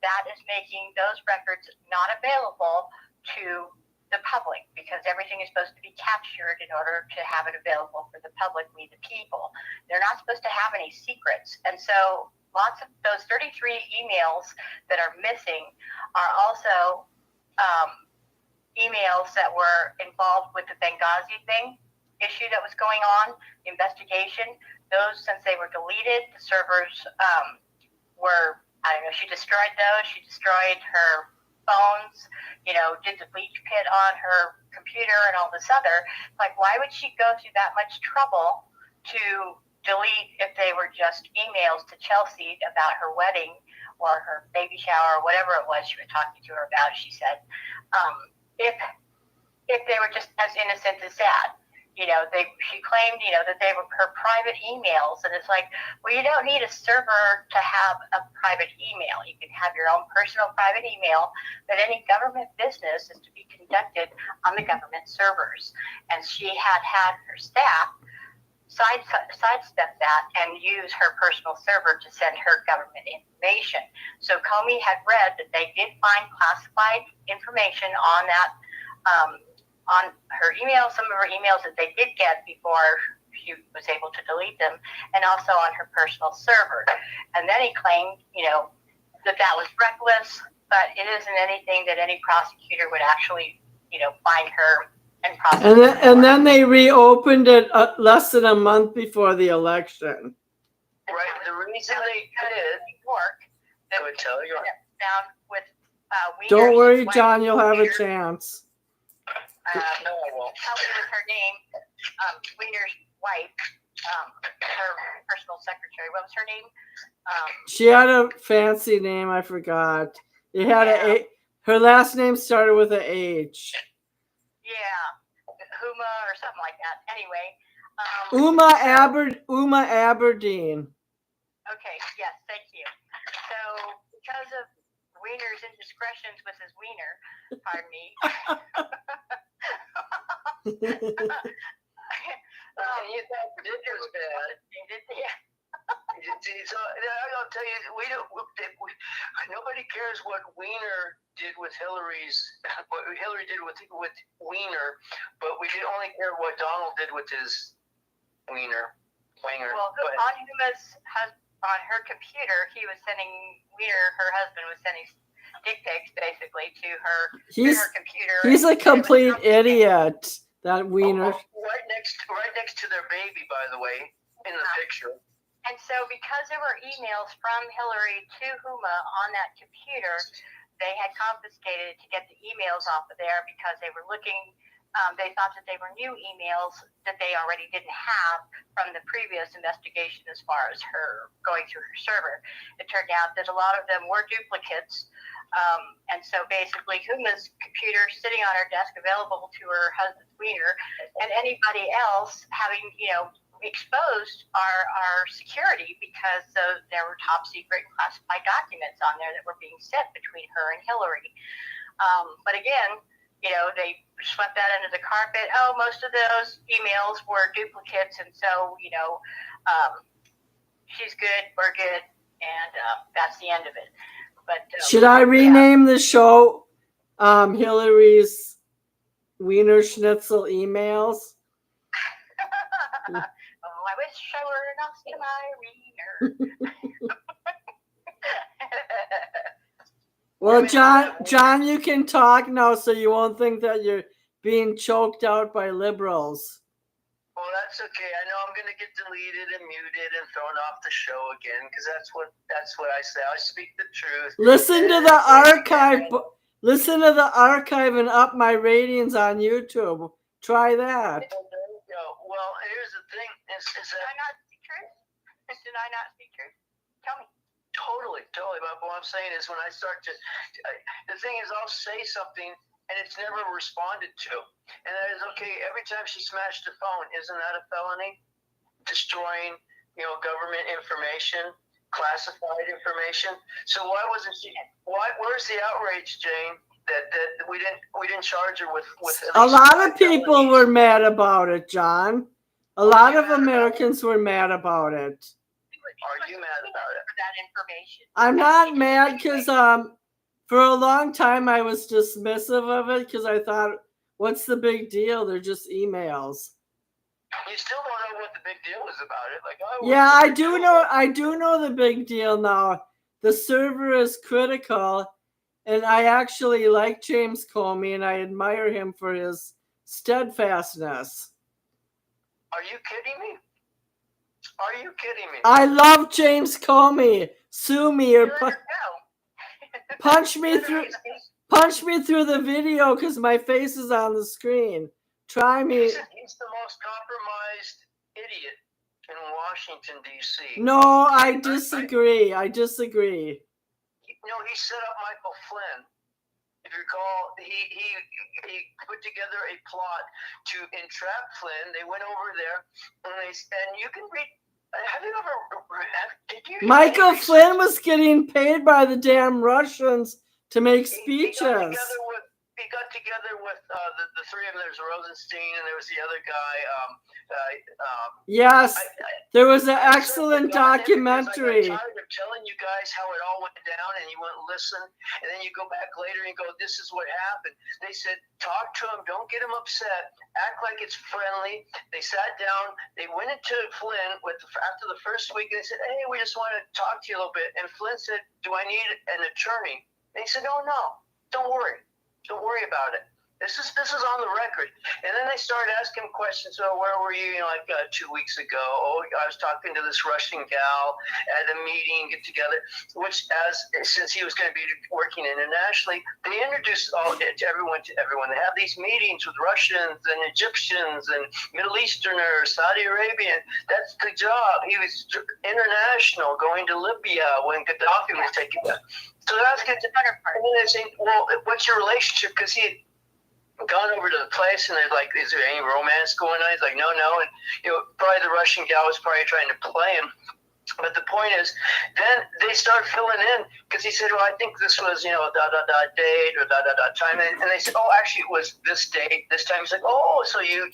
that is making those records not available to the public, because everything is supposed to be captured in order to have it available for the public, we the people. They're not supposed to have any secrets. And so lots of those 33 emails that are missing are also emails that were involved with the Benghazi issue that was going on, the investigation. Those, since they were deleted, the servers were, I don't know, she destroyed those. She destroyed her phones, did the bleach pit on her computer and all this other. Like, why would she go through that much trouble to delete if they were just emails to Chelsea about her wedding or her baby shower or whatever it was she was talking to her about, she said, if they were just as innocent as that. She claimed, that they were her private emails. And it's like, well, you don't need a server to have a private email. You can have your own personal private email, but any government business is to be conducted on the government servers. And she had her staff sidestep that and use her personal server to send her government information. So Comey had read that they did find classified information on that, on her email, some of her emails that they did get before she was able to delete them, and also on her personal server. And then he claimed, that was reckless, but it isn't anything that any prosecutor would actually, find her and prosecute. And then they reopened it less than a month before the election. Right. The reason they did work that would tell you. Found with Don't worry, John, you'll have a chance. No, I won't. Help me with her name. Wiener's wife, her personal secretary. What was her name? She had a fancy name. I forgot. It had her last name started with an H. Yeah, Huma or something like that. Anyway. Uma Aberdeen. Okay. Yes. Thank you. So because of Wiener's indiscretions with his wiener, pardon me. You thought it was bad. So I'll tell you, nobody cares what Wiener did with what Hillary did with Wiener, but we only care what Donald did with his wiener. Well, on her computer, he was sending Wiener, her husband was sending dick pics basically to her her computer. He's a complete idiot, that Wiener. Right next to their baby, by the way. in the picture. And so because there were emails from Hillary to Huma on that computer, they had confiscated it to get the emails off of there because they were looking, they thought that they were new emails that they already didn't have from the previous investigation as far as her going through her server. It turned out that a lot of them were duplicates. And so basically Huma's computer sitting on her desk available to her husband's wiener, and anybody else having, exposed our security because there were top secret classified documents on there that were being sent between her and Hillary. But again, they swept that under the carpet. Oh, most of those emails were duplicates, and so she's good, we're good, and that's the end of it. But should I rename the show Hillary's Wiener Schnitzel emails? Oh, I wish I were an Oscar my wiener. Well, John, you can talk now, so you won't think that you're being choked out by liberals. Well, that's okay. I know I'm going to get deleted and muted and thrown off the show again because that's what I say. I speak the truth. Listen to the archive. Listen to the archive and up my ratings on YouTube. Try that. Well, here's the thing: is Did I not speak truth? Did I not speak truth? Tell me. Totally. But what I'm saying is, when I start to, the thing is, I'll say something and it's never responded to, and that is okay. Every time she smashed the phone, isn't that a felony? Destroying, government information, classified information. So why wasn't she? Where's the outrage, Jane? That we didn't charge her with a lot of people were mad about it, John. A lot of Americans were mad about it. Are you mad about it? For that information. I'm not mad because for a long time I was dismissive of it because I thought, what's the big deal? They're just emails. You still don't know what the big deal is about it. Like, oh, yeah, I do know the big deal now. The server is critical. And I actually like James Comey, and I admire him for his steadfastness. Are you kidding me? Are you kidding me? I love James Comey. Sue me or punch me through the video because my face is on the screen. Try me. He's the most compromised idiot in Washington, D.C. No, I disagree. He set up Michael Flynn. If you recall, he put together a plot to entrap Flynn. They went over there, and you can read. Have you ever? Did you? Michael Flynn was getting paid by the damn Russians to make speeches. He got together with the three of them. There's Rosenstein, and there was the other guy. Yes, there was an excellent documentary. I'm tired of telling you guys how it all went down, and you wouldn't listen. And then you go back later and go, "This is what happened." They said, "Talk to him. Don't get him upset. Act like it's friendly." They sat down. They went into Flynn after the first week, and they said, "Hey, we just want to talk to you a little bit." And Flynn said, "Do I need an attorney?" And he said, "Oh no, don't worry. Don't worry about it. This is on the record." And then they started asking questions. So where were you? 2 weeks ago. Oh, I was talking to this Russian gal at a meeting, get together. Which, since he was going to be working internationally, they introduced to everyone. They have these meetings with Russians and Egyptians and Middle Easterners, Saudi Arabian. That's the job. He was international, going to Libya when Gaddafi was taking that. So they're asking, and then they say, "Well, what's your relationship?" Because he had gone over to the place, and they're like, "Is there any romance going on?" He's like, "No." And probably the Russian gal was probably trying to play him. But the point is, then they start filling in because he said, "Well, I think this was date or time," and they said, "Oh, actually, it was this date, this time." He's like, "Oh, so you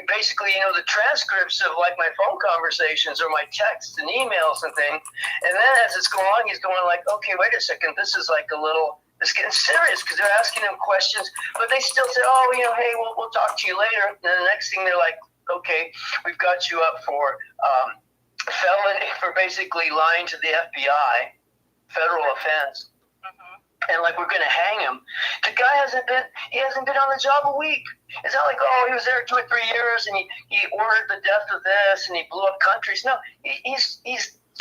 basically the transcripts of like my phone conversations or my texts and emails and things." And then as it's going on, he's going like, "Okay, wait a second, this is like a little." It's getting serious because they're asking him questions, but they still say, "Oh, hey, we'll talk to you later." And then the next thing they're like, "Okay, we've got you up for felony for basically lying to the FBI, federal offense." Mm-hmm. and like we're gonna hang him. The guy hasn't been on the job a week. It's not like, oh, he was there 2 or 3 years and he ordered the death of this and he blew up countries. No, he's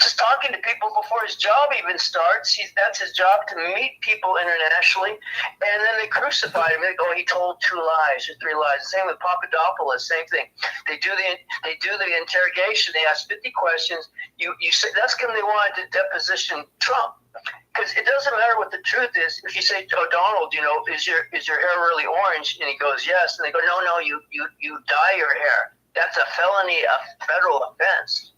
just talking to people before his job even starts. That's his job, to meet people internationally, and then they crucify him. They go, he told 2 lies or 3 lies. Same with Papadopoulos, same thing. They do the interrogation. They ask 50 questions. You say that's because they wanted to deposition Trump. Because it doesn't matter what the truth is. If you say, "Oh, Donald, is your hair really orange?" and he goes, "Yes," and they go, "No, you dye your hair. That's a felony, a federal offense."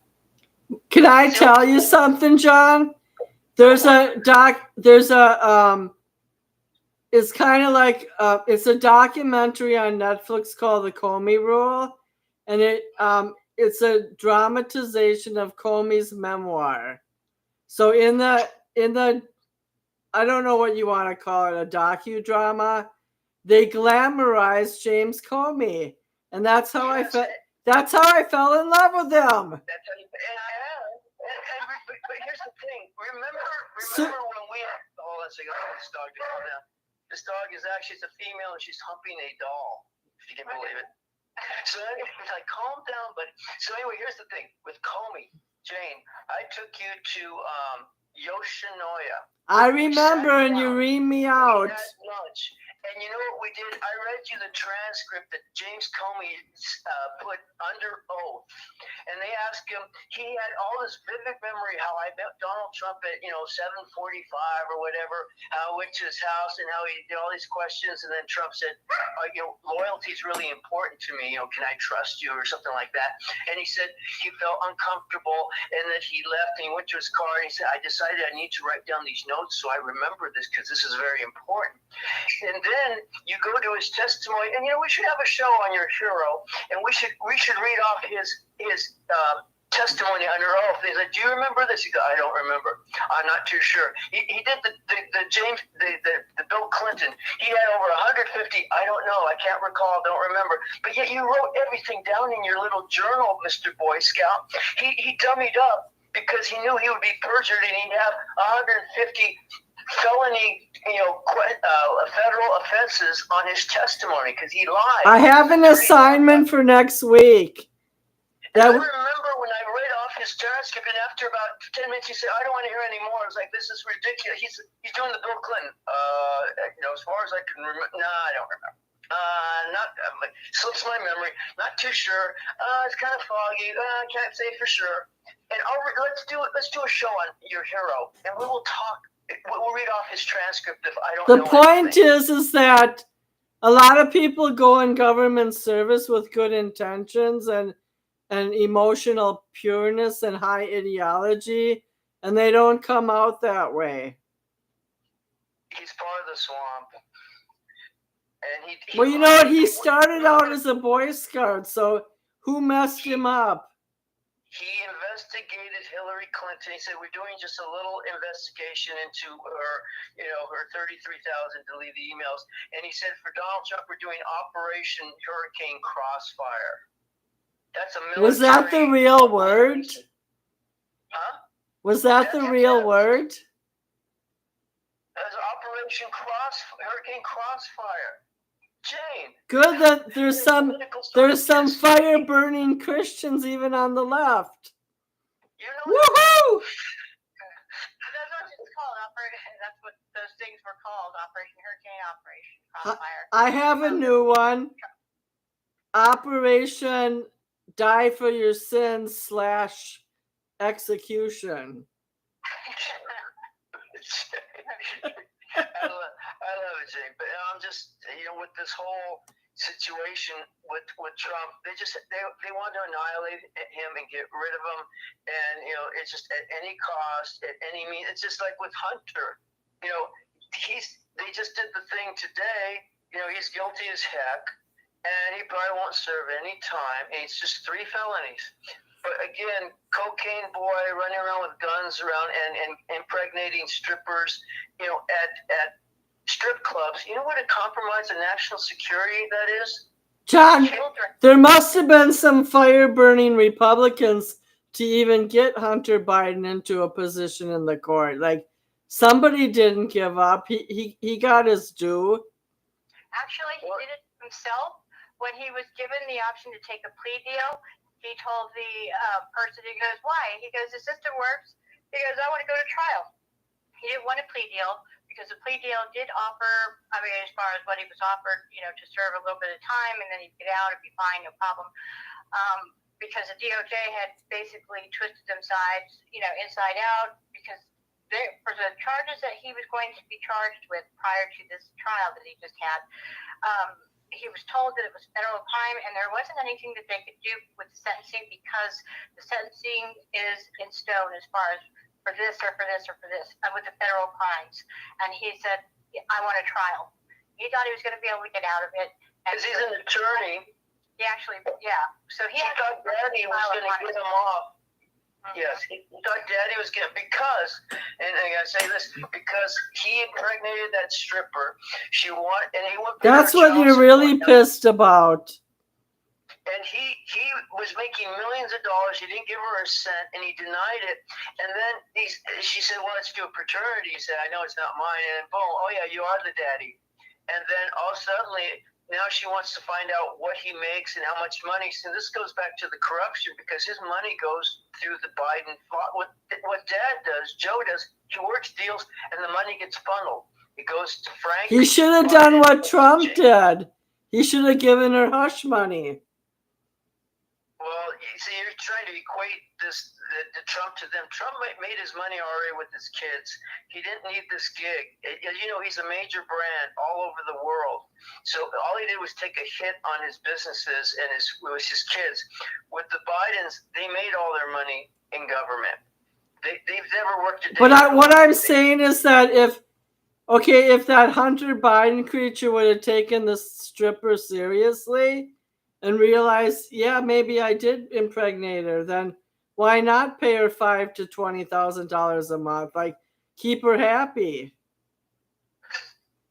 Can I tell you something, John? There's a it's kind of like it's a documentary on Netflix called The Comey Rule, and it's a dramatization of Comey's memoir. So in the I don't know what you want to call it, a docudrama, they glamorize James Comey, and that's how I felt. That's how I fell in love with him. That's how but here's the thing. Remember when we had, let's see, this dog just come down. This dog is actually, it's a female and she's humping a doll, if you can believe it. So anyway, it's like, calm down. But so anyway, here's the thing with Comey, Jane. I took you to Yoshinoya. I remember, and you reamed me out. We had lunch. And you know what we did? I read you the transcript that James Comey put under oath. And they asked him, he had all this vivid memory how I met Donald Trump at, 7:45 or whatever, how I went to his house and how he did all these questions. And then Trump said, loyalty is really important to me. Can I trust you or something like that? And he said he felt uncomfortable and that he left and he went to his car and he said, I decided I need to write down these notes so I remember this because this is very important. And then you go to his testimony, and we should have a show on your hero, and we should read off his testimony under oath. He said, "Do you remember this?" He goes, "I don't remember. I'm not too sure." He did the Bill Clinton. He had over 150. I don't know. I can't recall. Don't remember. But yet you wrote everything down in your little journal, Mr. Boy Scout. He dummied up because he knew he would be perjured, and he'd have 150 felony, federal offenses on his testimony because he lied. I have an assignment for next week. I remember when I read off his transcript, and after about 10 minutes, he said, "I don't want to hear any more." I was like, "This is ridiculous." He's doing the Bill Clinton. As far as I can remember, no, I don't remember. Slips my memory. Not too sure. It's kind of foggy. I can't say for sure. And let's do a show on your hero, and we will talk. We'll read off his transcript if I don't know. The point is that a lot of people go in government service with good intentions and emotional pureness and high ideology, and they don't come out that way. He's part of the swamp. And he started out as a Boy Scout, so who messed him up? He investigated Hillary Clinton. He said, "We're doing just a little investigation into her, her 33,000 deleted emails." And he said, "For Donald Trump, we're doing Operation Hurricane Crossfire." That's a military. Was that the real word? Huh? Was that the real word? That's Operation Hurricane Crossfire. Jane. Good that there's some fire burning Christians even on the left. Woohoo! That's what it's called. That's what those things were called. Operation Hurricane, Operation Crossfire. I have a new one. Operation Die for Your Sins /execution. I love it, Jake. But I'm just, with this whole situation with Trump, they want to annihilate him and get rid of him, and it's just at any cost, at any means. It's just like with Hunter. They just did the thing today. He's guilty as heck, and he probably won't serve any time. And it's just 3 felonies. But again, cocaine boy running around with guns around and impregnating strippers, at strip clubs. You know what a compromise of national security that is? John, there must have been some fire-burning Republicans to even get Hunter Biden into a position in the court. Like somebody didn't give up. He got his due. Actually, he did it himself. When he was given the option to take a plea deal, he told the person, he goes, why? He goes, the system works. He goes, I want to go to trial. He didn't want a plea deal because the plea deal did offer, I mean, as far as what he was offered, to serve a little bit of time and then he'd get out, it'd be fine, no problem. Because the DOJ had basically twisted them sides, inside out, because for the charges that he was going to be charged with prior to this trial that he just had, he was told that it was federal crime and there wasn't anything that they could do with the sentencing because the sentencing is in stone as far as for this or for this or for this with the federal crimes. And he said, I want a trial. He thought he was going to be able to get out of it. Because he's an attorney. He actually, yeah. So he thought Daddy was going to get him off. Yes, he thought Daddy was getting, because, and I gotta say this, because he impregnated that stripper. He went. That's what you're really pissed about. And he was making millions of dollars. He didn't give her a cent, and he denied it. And then she said, "Well, let's do a paternity." He said, "I know it's not mine." And boom, oh yeah, you are the daddy. And then all suddenly, now she wants to find out what he makes and how much money. So this goes back to the corruption, because his money goes through the Biden. What Dad does, Joe does, he works deals and the money gets funneled. It goes to Frank. He should have done what Trump did. He should have given her hush money. Well, you see, you're trying to equate the Trump to them. Trump made his money already with his kids. He didn't need this gig. He's a major brand all over the world. So all he did was take a hit on his businesses and his kids. With the Bidens, they made all their money in government. They've never worked a day. But what I'm saying is that if that Hunter Biden creature would have taken the stripper seriously and realized, yeah, maybe I did impregnate her, then why not pay her $5,000 to $20,000 a month? Like, keep her happy.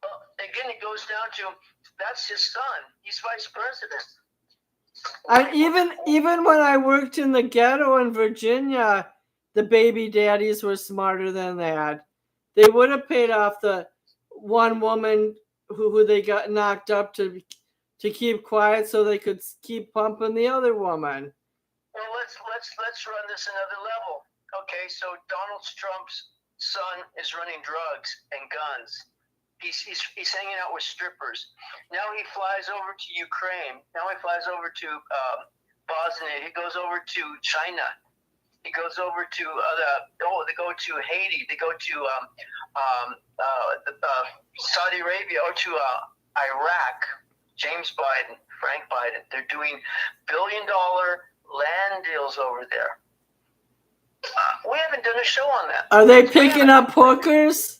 Well, again, it goes down to, that's his son. He's vice president. Even when I worked in the ghetto in Virginia, the baby daddies were smarter than that. They would have paid off the one woman who they got knocked up to keep quiet so they could keep pumping the other woman. Well, let's run this another level. Okay, so Donald Trump's son is running drugs and guns. He's hanging out with strippers. Now he flies over to Ukraine. Now he flies over to Bosnia. He goes over to China. He goes over to they go to Haiti. They go to Saudi Arabia or to Iraq. James Biden, Frank Biden. They're doing billion-dollar land deals over there. We haven't done a show on that. Are they picking up hookers?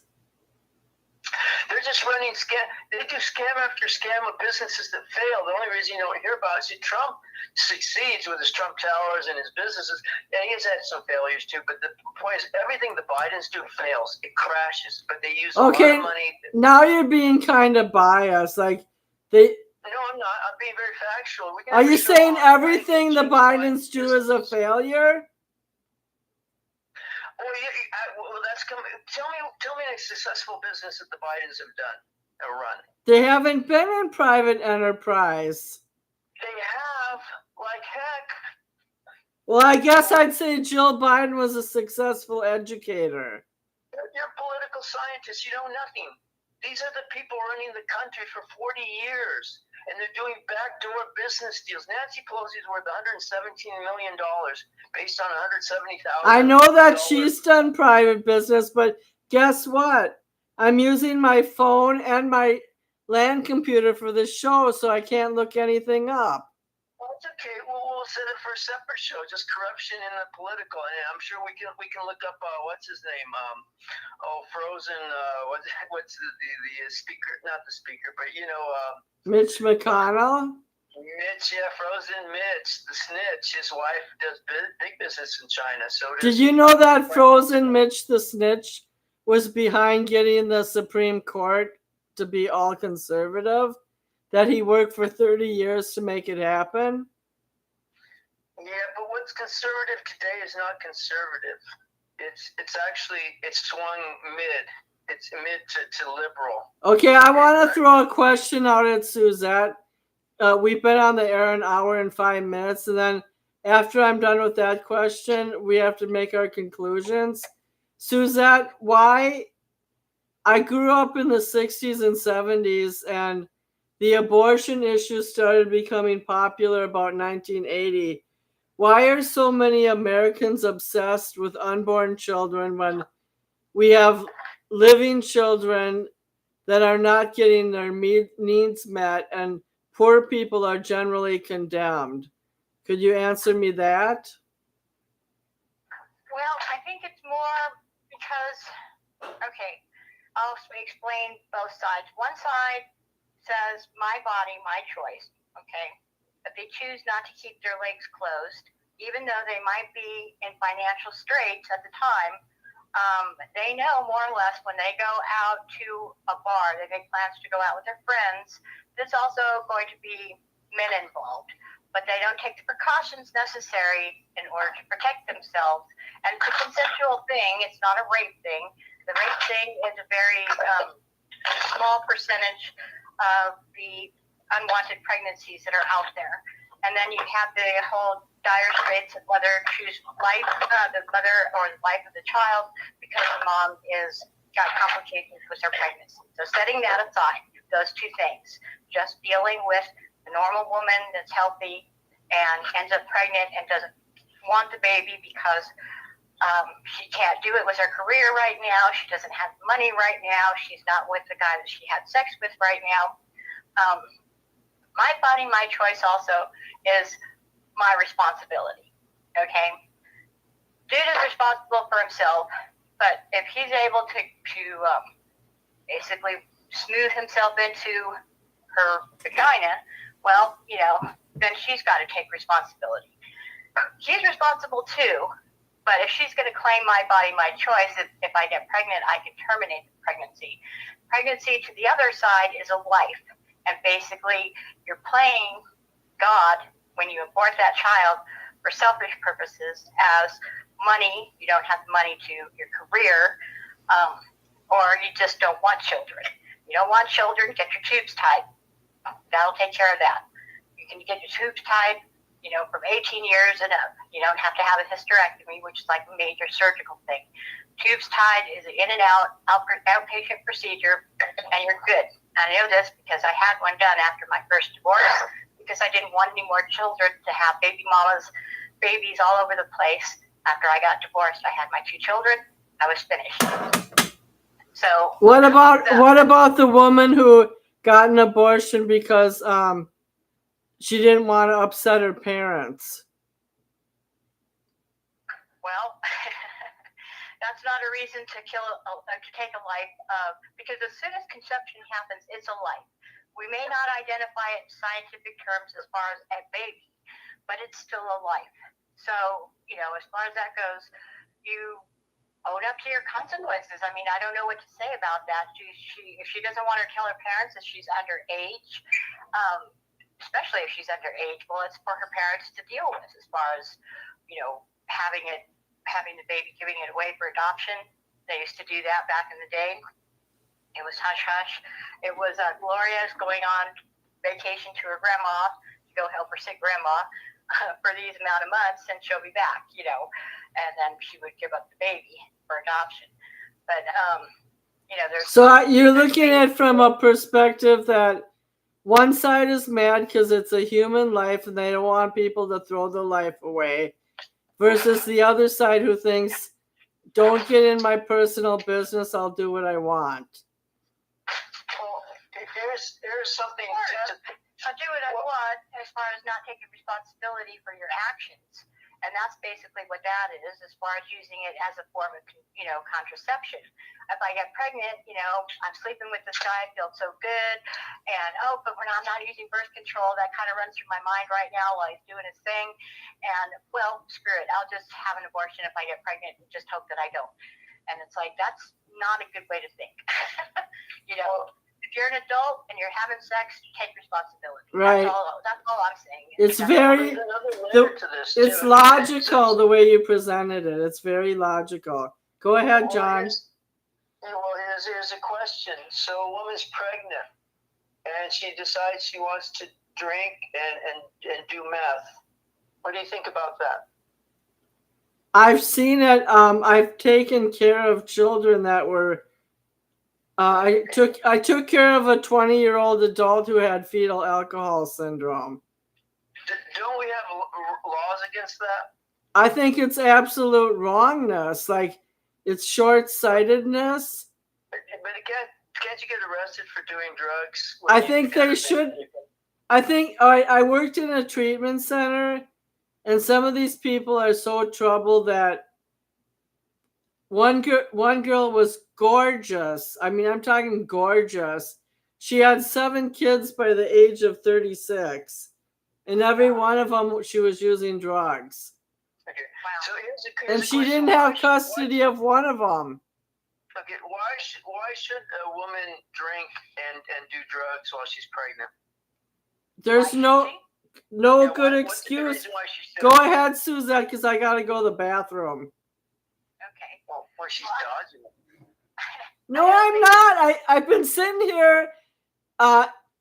They're just running scam. They do scam after scam of businesses that fail. The only reason you don't hear about it is Trump succeeds with his Trump Towers and his businesses. Yeah, he's had some failures too. But the point is, everything the Bidens do fails. It crashes. But they use a lot of money. Now you're being kind of biased. Like they. No, I'm not. I'm being very factual. Are you saying everything the Bidens do is a failure? Well, that's coming. Tell me a successful business that the Bidens have done or run. They haven't been in private enterprise. They have, like heck. Well, I guess I'd say Jill Biden was a successful educator. You're a political scientist. You know nothing. These are the people running the country for 40 years, and they're doing backdoor business deals. Nancy Pelosi's worth $117 million based on $170,000. I know that she's done private business, but guess what? I'm using my phone and my LAN computer for this show, so I can't look anything up. Well, it's okay. We'll set it for a separate show, just corruption in the political. And I'm sure we can look up what's his name? Frozen. What's the speaker? Not the speaker, but Mitch McConnell. Mitch, yeah, Frozen Mitch, the snitch. His wife does big business in China. So did you know that Frozen Mitch, the snitch, was behind getting the Supreme Court to be all conservative? That he worked for 30 years to make it happen? Yeah, but what's conservative today is not conservative. it's swung mid. It's mid to liberal. Okay, I want to throw a question out at Suzette. We've been on the air an hour and 5 minutes, and then after I'm done with that question, we have to make our conclusions. Suzette, why? I grew up in the 60s and 70s, and the abortion issue started becoming popular about 1980. Why are so many Americans obsessed with unborn children when we have living children that are not getting their needs met and poor people are generally condemned? Could you answer me that? Well, I think it's more because, okay, I'll explain both sides. One side says, my body, my choice, okay? If they choose not to keep their legs closed, even though they might be in financial straits at the time, they know more or less when they go out to a bar, they make plans to go out with their friends, there's also going to be men involved. But they don't take the precautions necessary in order to protect themselves. And it's a consensual thing. It's not a rape thing. The rape thing is a very small percentage of the unwanted pregnancies that are out there. And then you have the whole dire straits of whether to choose life, the mother or the life of the child, because the mom got complications with her pregnancy. So setting that aside, those two things, just dealing with the normal woman that's healthy and ends up pregnant and doesn't want the baby because she can't do it with her career right now. She doesn't have money right now. She's not with the guy that she had sex with right now. My body, my choice also is my responsibility. Okay? Dude is responsible for himself, but if he's able to basically smooth himself into her vagina, well, then she's got to take responsibility. She's responsible too, but if she's going to claim my body, my choice, if I get pregnant, I can terminate the pregnancy. Pregnancy to the other side is a life, and basically you're playing God when you abort that child for selfish purposes as money. You don't have the money to your career, or you just don't want children. You don't want children, get your tubes tied. That'll take care of that. You can get your tubes tied, from 18 years and up. You don't have to have a hysterectomy, which is like a major surgical thing. Tubes tied is an in and out outpatient procedure, and you're good. I know this because I had one done after my first divorce, because I didn't want any more children to have babies all over the place. After I got divorced, I had my 2 children. I was finished. So what about the woman who got an abortion because she didn't want to upset her parents? Well, that's not a reason to take a life because as soon as conception happens, it's a life. We may not identify it in scientific terms as far as a baby, but it's still a life. So, as far as that goes, you own up to your consequences. I mean, I don't know what to say about that. If she doesn't want to tell her parents that she's underage, especially if she's underage, well, it's for her parents to deal with as far as, having the baby, giving it away for adoption. They used to do that back in the day. It was hush-hush. It was Gloria's going on vacation to her grandma to go help her sick grandma for these amount of months, and she'll be back, and then she would give up the baby for adoption. But, you're looking at it from a perspective that one side is mad because it's a human life and they don't want people to throw their life away, versus the other side who thinks, don't get in my personal business, I'll do what I want. Well, there's something I'll do what I want as far as not taking responsibility for your actions. And that's basically what that is, as far as using it as a form of, contraception. If I get pregnant, I'm sleeping with this guy, I feel so good, and but when I'm not using birth control, that kind of runs through my mind right now while he's doing his thing. And well, screw it, I'll just have an abortion if I get pregnant and just hope that I don't. And it's like, that's not a good way to think. Well, you're an adult and you're having sex, take responsibility. Right. That's all I'm saying. It's There's very, another layer to this, it's too. logical the way you presented it. It's very logical. Go ahead, John. Here's a question. So a woman's pregnant, and she decides she wants to drink and do meth. What do you think about that? I've seen it. I've taken care of children that were. I took care of a 20-year-old adult who had fetal alcohol syndrome. Don't we have laws against that? I think it's absolute wrongness. Like, it's short-sightedness. But can't you get arrested for doing drugs? I think they should. I think I worked in a treatment center, and some of these people are so troubled that one girl was gorgeous. I mean, I'm talking gorgeous. She had 7 kids by the age of 36, and every one of them she was using drugs. Okay. Wow. So here's And a she question. didn't have custody of one of them. Okay, why should a woman drink and do drugs while she's pregnant? There's no good excuse. Go ahead, Suzette, because I gotta go to the bathroom. Okay. Well, she's dodging it. No, I'm not. I've been sitting here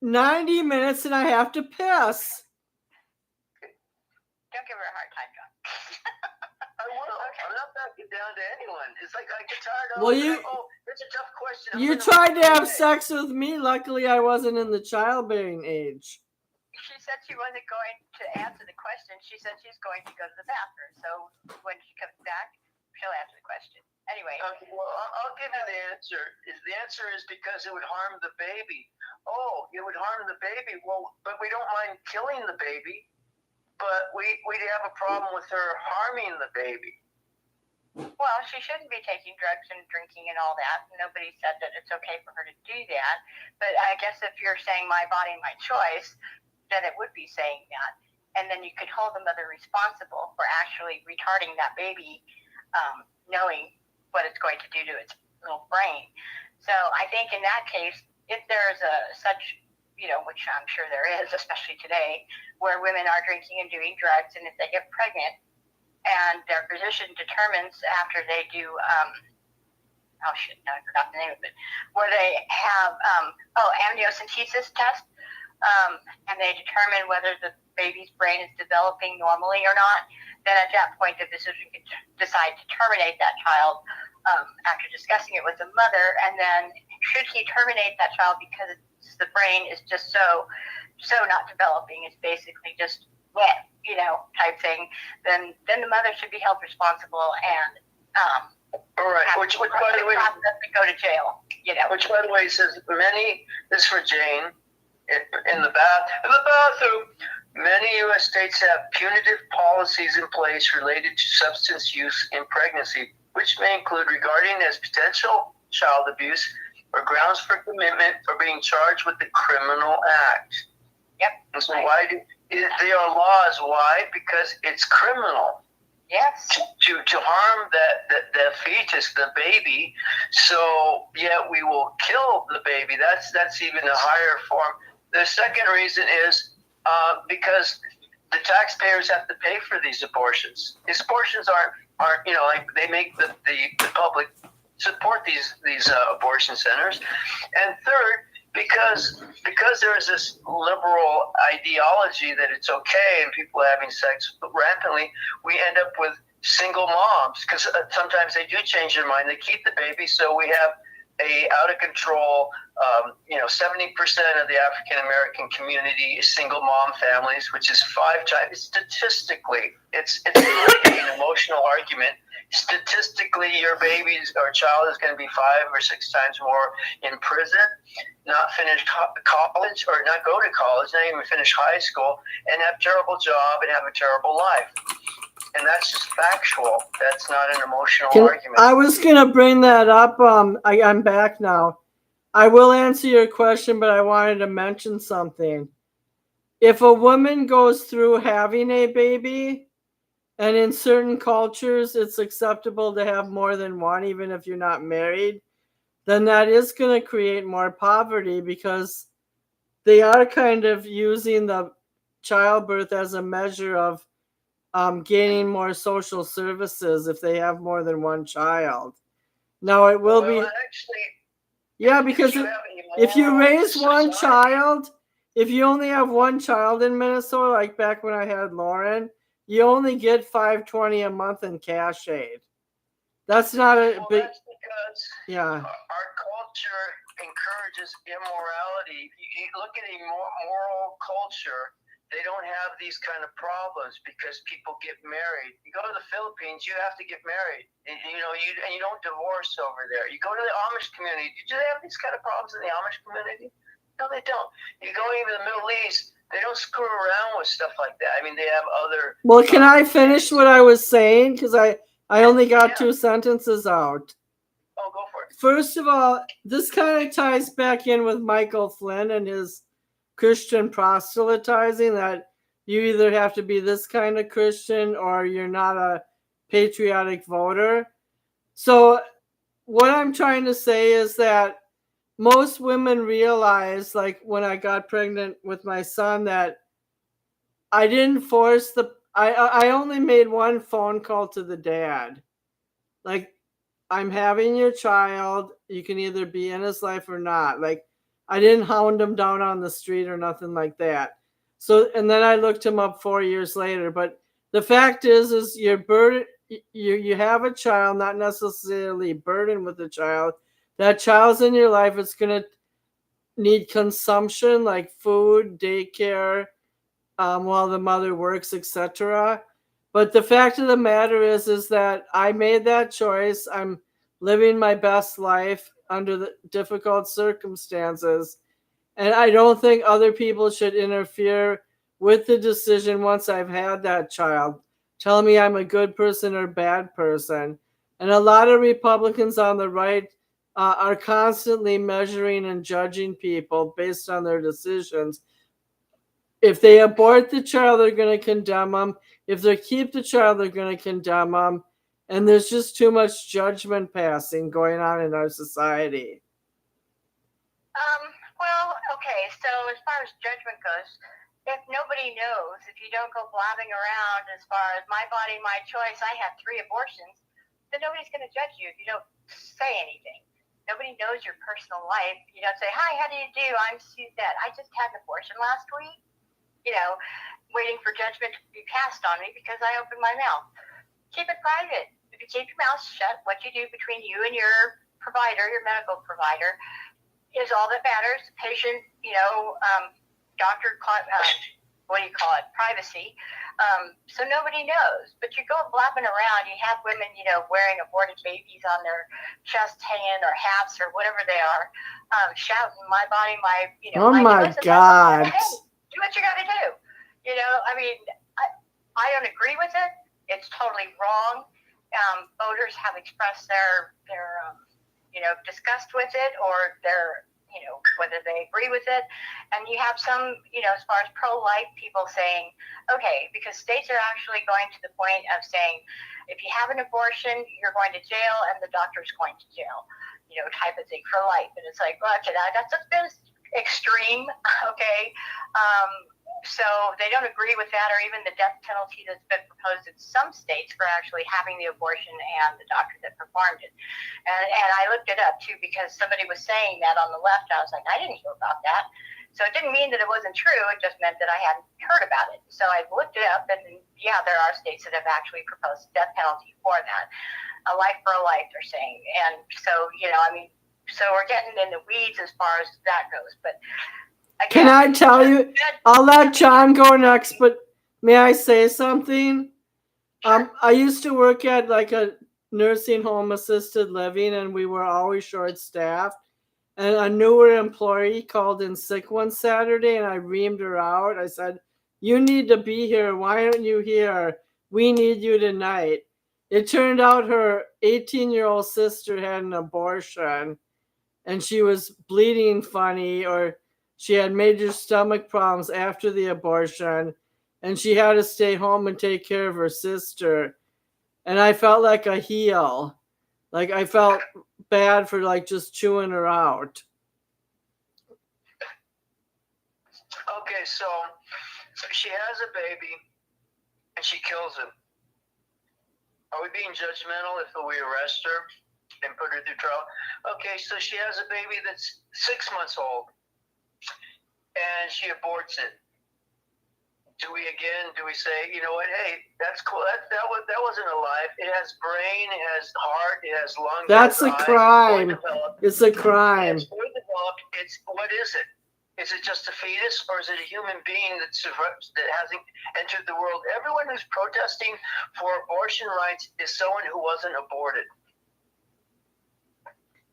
90 minutes and I have to piss. Don't give her a hard time, John. I will. Okay. I'm not backing down to anyone. It's like I get tired of. Well, it's a tough question. You tried to have sex with me. Luckily, I wasn't in the childbearing age. She said she wasn't going to answer the question. She said she's going to go to the bathroom. So when she comes back, she'll answer the question. Anyway. Okay, well, I'll give you the answer. The answer is because it would harm the baby. Oh, it would harm the baby. Well, but we don't mind killing the baby. But we'd have a problem with her harming the baby. Well, she shouldn't be taking drugs and drinking and all that. Nobody said that it's okay for her to do that. But I guess if you're saying my body, my choice, then it would be saying that. And then you could hold the mother responsible for actually retarding that baby, knowing what it's going to do to its little brain. So I think in that case, if there's such, which I'm sure there is, especially today, where women are drinking and doing drugs, and if they get pregnant and their physician determines after they do, I forgot the name of it, where they have, amniocentesis test, and they determine whether the baby's brain is developing normally or not, then at that point the physician can decide to terminate that child after discussing it with the mother. And then should he terminate that child because the brain is just so not developing, it's basically just wet, type thing, then the mother should be held responsible and all right. Which by the way, go to jail. Which by the way says many. This is for Jane. In the bathroom, many U.S. states have punitive policies in place related to substance use in pregnancy, which may include regarding as potential child abuse or grounds for commitment for being charged with the criminal act. Yep. And so there are laws. Why? Because it's criminal. Yes. To harm the fetus, the baby. So we will kill the baby. That's even a higher form. The second reason is because the taxpayers have to pay for these abortions. These abortions aren't like they make the public support these abortion centers. And third, because there is this liberal ideology that it's okay and people having sex rampantly, we end up with single moms because sometimes they do change their mind. They keep the baby, so we have a out of control. 70% of the African American community is single mom families, which is 5 times statistically. It's like an emotional argument. Statistically, your baby or child is going to be 5 or 6 times more in prison, not finish college or not go to college, not even finish high school, and have a terrible job and have a terrible life. And that's just factual. That's not an emotional argument. I was going to bring that up. I'm back now. I will answer your question, but I wanted to mention something. If a woman goes through having a baby, and in certain cultures, it's acceptable to have more than one, even if you're not married, then that is going to create more poverty, because they are kind of using the childbirth as a measure of gaining more social services if they have more than one child. Now it will be, actually, yeah, because you have if you raise one society. child, if you only have one child in Minnesota, like back when I had Lauren, you only get $5.20 a month in cash aid. That's not a Well, big, that's because yeah. our culture encourages immorality. You look at a moral culture, they don't have these kind of problems because people get married. You go to the Philippines, you have to get married, and you don't divorce over there. You go to the Amish community, do they have these kind of problems in the Amish community? No, they don't. You go even to the Middle East, they don't screw around with stuff like that. I mean, they have other. Well, can I finish what I was saying? Because I only got 2 sentences out. Oh, go for it. First of all, this kind of ties back in with Michael Flynn and his Christian proselytizing, that you either have to be this kind of Christian or you're not a patriotic voter. So what I'm trying to say is that most women realize, like when I got pregnant with my son, that I didn't force I only made one phone call to the dad. Like, I'm having your child. You can either be in his life or not. Like, I didn't hound him down on the street or nothing like that. So, and then I looked him up 4 years later. But the fact is you're burdened. You have a child, not necessarily burdened with a child. That child's in your life. It's gonna need consumption, like food, daycare, while the mother works, etc. But the fact of the matter is that I made that choice. I'm living my best life under the difficult circumstances, and I don't think other people should interfere with the decision once I've had that child, telling me I'm a good person or bad person. And a lot of Republicans on the right are constantly measuring and judging people based on their decisions. If they abort the child, they're going to condemn them. If they keep the child, they're going to condemn them. And there's just too much judgment passing going on in our society. Well, okay, so as far as judgment goes, if nobody knows, if you don't go blabbing around as far as my body, my choice, I had 3 abortions, then nobody's going to judge you if you don't say anything. Nobody knows your personal life. You don't say, hi, how do you do? I'm Suzette. I just had an abortion last week. Waiting for judgment to be passed on me because I opened my mouth. Keep it private. If you keep your mouth shut, what you do between you and your provider, your medical provider, is all that matters. The patient, doctor, what do you call it? Privacy. So nobody knows. But you go blabbing around. You have women, wearing aborted babies on their chest hanging or hats or whatever they are, shouting, my body, my, oh my God. Hey, do what you got to do. I don't agree with it. It's totally wrong. Voters have expressed their disgust with it, or their, whether they agree with it. And you have some, as far as pro-life people saying, okay, because states are actually going to the point of saying, if you have an abortion, you're going to jail and the doctor's going to jail, type of thing for life. And it's like, well, okay, that's a bit extreme, okay? So they don't agree with that, or even the death penalty that's been proposed in some states for actually having the abortion and the doctor that performed it. And I looked it up too, because somebody was saying that on the left. I was like, I didn't hear about that. So it didn't mean that it wasn't true. It just meant that I hadn't heard about it. So I looked it up, and yeah, there are states that have actually proposed death penalty for that. A life for a life, they're saying. And so, so we're getting in the weeds as far as that goes. But can I tell you? I'll let John go next, but may I say something? Sure. I used to work at like a nursing home assisted living, and we were always short-staffed. And a newer employee called in sick one Saturday, and I reamed her out. I said, you need to be here. Why aren't you here? We need you tonight. It turned out her 18-year-old sister had an abortion, and she was bleeding funny, or she had major stomach problems after the abortion, and she had to stay home and take care of her sister. And I felt like a heel. Like, I felt bad for like just chewing her out. Okay, so she has a baby and she kills him. Are we being judgmental if we arrest her and put her through trial? Okay, so she has a baby that's 6 months old and she aborts it. Do we say, you know what? Hey, that's cool. That wasn't alive. It has brain. It has heart. It has lungs. That's a crime. It's a crime. It's fully developed. What is it? Is it just a fetus, or is it a human being that hasn't entered the world? Everyone who's protesting for abortion rights is someone who wasn't aborted.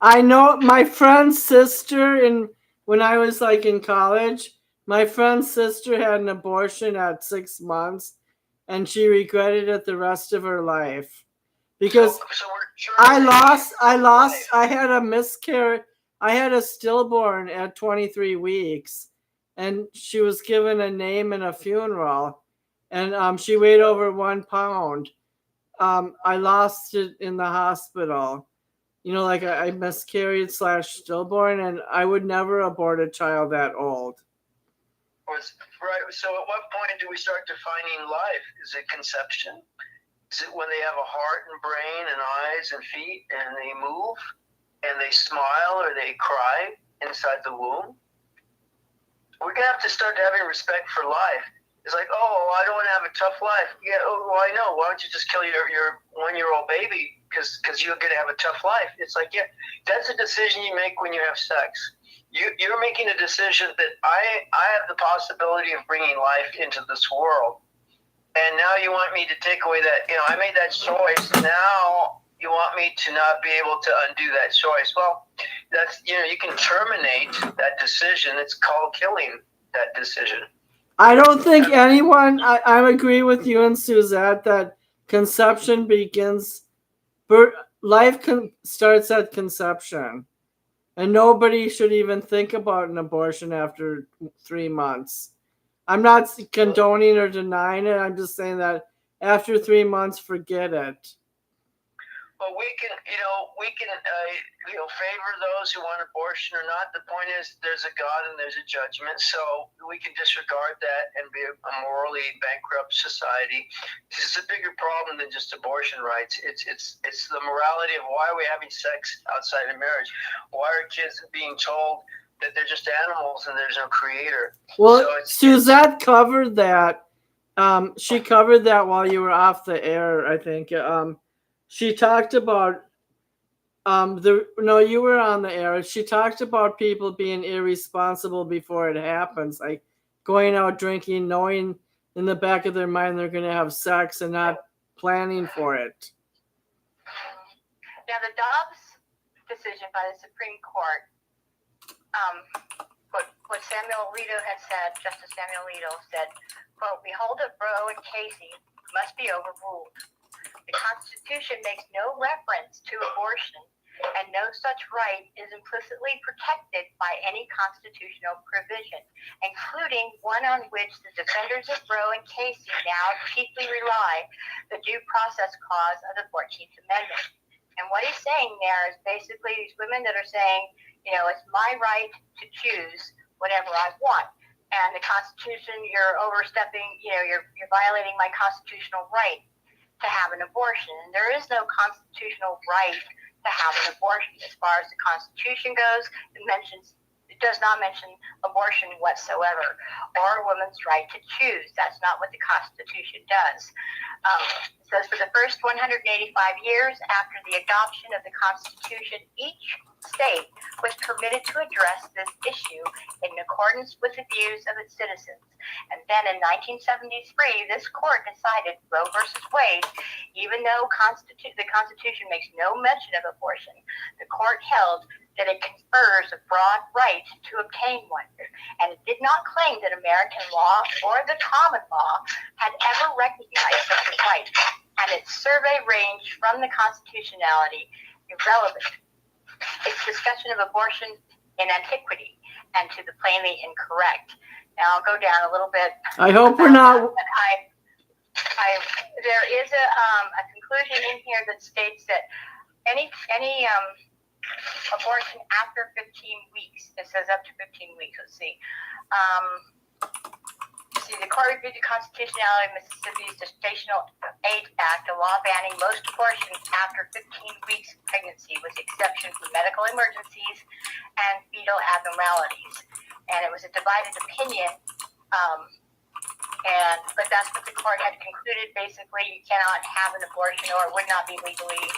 I know my friend's sister when I was like in college. My friend's sister had an abortion at 6 months, and she regretted it the rest of her life because I had a miscarriage. I had a stillborn at 23 weeks, and she was given a name and a funeral, and she weighed over 1 pound. I lost it in the hospital. You know, like I miscarried / stillborn, and I would never abort a child that old. Right. So at what point do we start defining life? Is it conception? Is it when they have a heart and brain and eyes and feet and they move and they smile or they cry inside the womb? We're going to have to start having respect for life. It's like, oh, I don't want to have a tough life. Yeah, oh, well, I know. Why don't you just kill your 1-year-old baby because you're going to have a tough life? It's like, yeah, that's a decision you make when you have sex. You're making a decision that I have the possibility of bringing life into this world. And now you want me to take away that, I made that choice. Now you want me to not be able to undo that choice. Well, that's, you can terminate that decision. It's called killing that decision. I don't think anyone, I agree with you and Suzette that conception life starts at conception. And nobody should even think about an abortion after 3 months. I'm not condoning or denying it. I'm just saying that after 3 months, forget it. Well, we can favor those who want abortion or not. The point is, there's a God and there's a judgment, so we can disregard that and be a morally bankrupt society. This is a bigger problem than just abortion rights. It's the morality of why are we having sex outside of marriage? Why are kids being told that they're just animals and there's no creator? Well, so Suzette covered that. She covered that while you were off the air, I think. She talked about you were on the air. She talked about people being irresponsible before it happens, like going out drinking, knowing in the back of their mind they're going to have sex and not planning for it. Now, the Dobbs decision by the Supreme Court, what Samuel Alito had said, Justice Samuel Alito said, quote, "We hold that Roe and Casey must be overruled. The Constitution makes no reference to abortion, and no such right is implicitly protected by any constitutional provision, including one on which the defenders of Roe and Casey now chiefly rely, the Due Process Clause of the 14th Amendment." And what he's saying there is basically these women that are saying, it's my right to choose whatever I want. And the Constitution, you're overstepping, you're violating my constitutional right to have an abortion. And there is no constitutional right to have an abortion. As far as the Constitution goes, it does not mention abortion whatsoever, or a woman's right to choose. That's not what the Constitution does. It says for the first 185 years after the adoption of the Constitution, each state was permitted to address this issue in accordance with the views of its citizens. And then in 1973, this court decided Roe versus Wade, even though the Constitution makes no mention of abortion, the court held that it confers a broad right to obtain one. And it did not claim that American law or the common law had ever recognized such a right. And its survey ranged from the constitutionality irrelevant, its discussion of abortion in antiquity, and to the plainly incorrect. Now I'll go down a little bit. I hope we're not. There is a conclusion in here that states that any abortion after 15 weeks. It says up to 15 weeks. Let's see. The court reviewed the constitutionality of Mississippi's Gestational Age Act, a law banning most abortions after 15 weeks of pregnancy, with the exception for medical emergencies and fetal abnormalities. And it was a divided opinion, but that's what the court had concluded. Basically, you cannot have an abortion, or it would not be legally,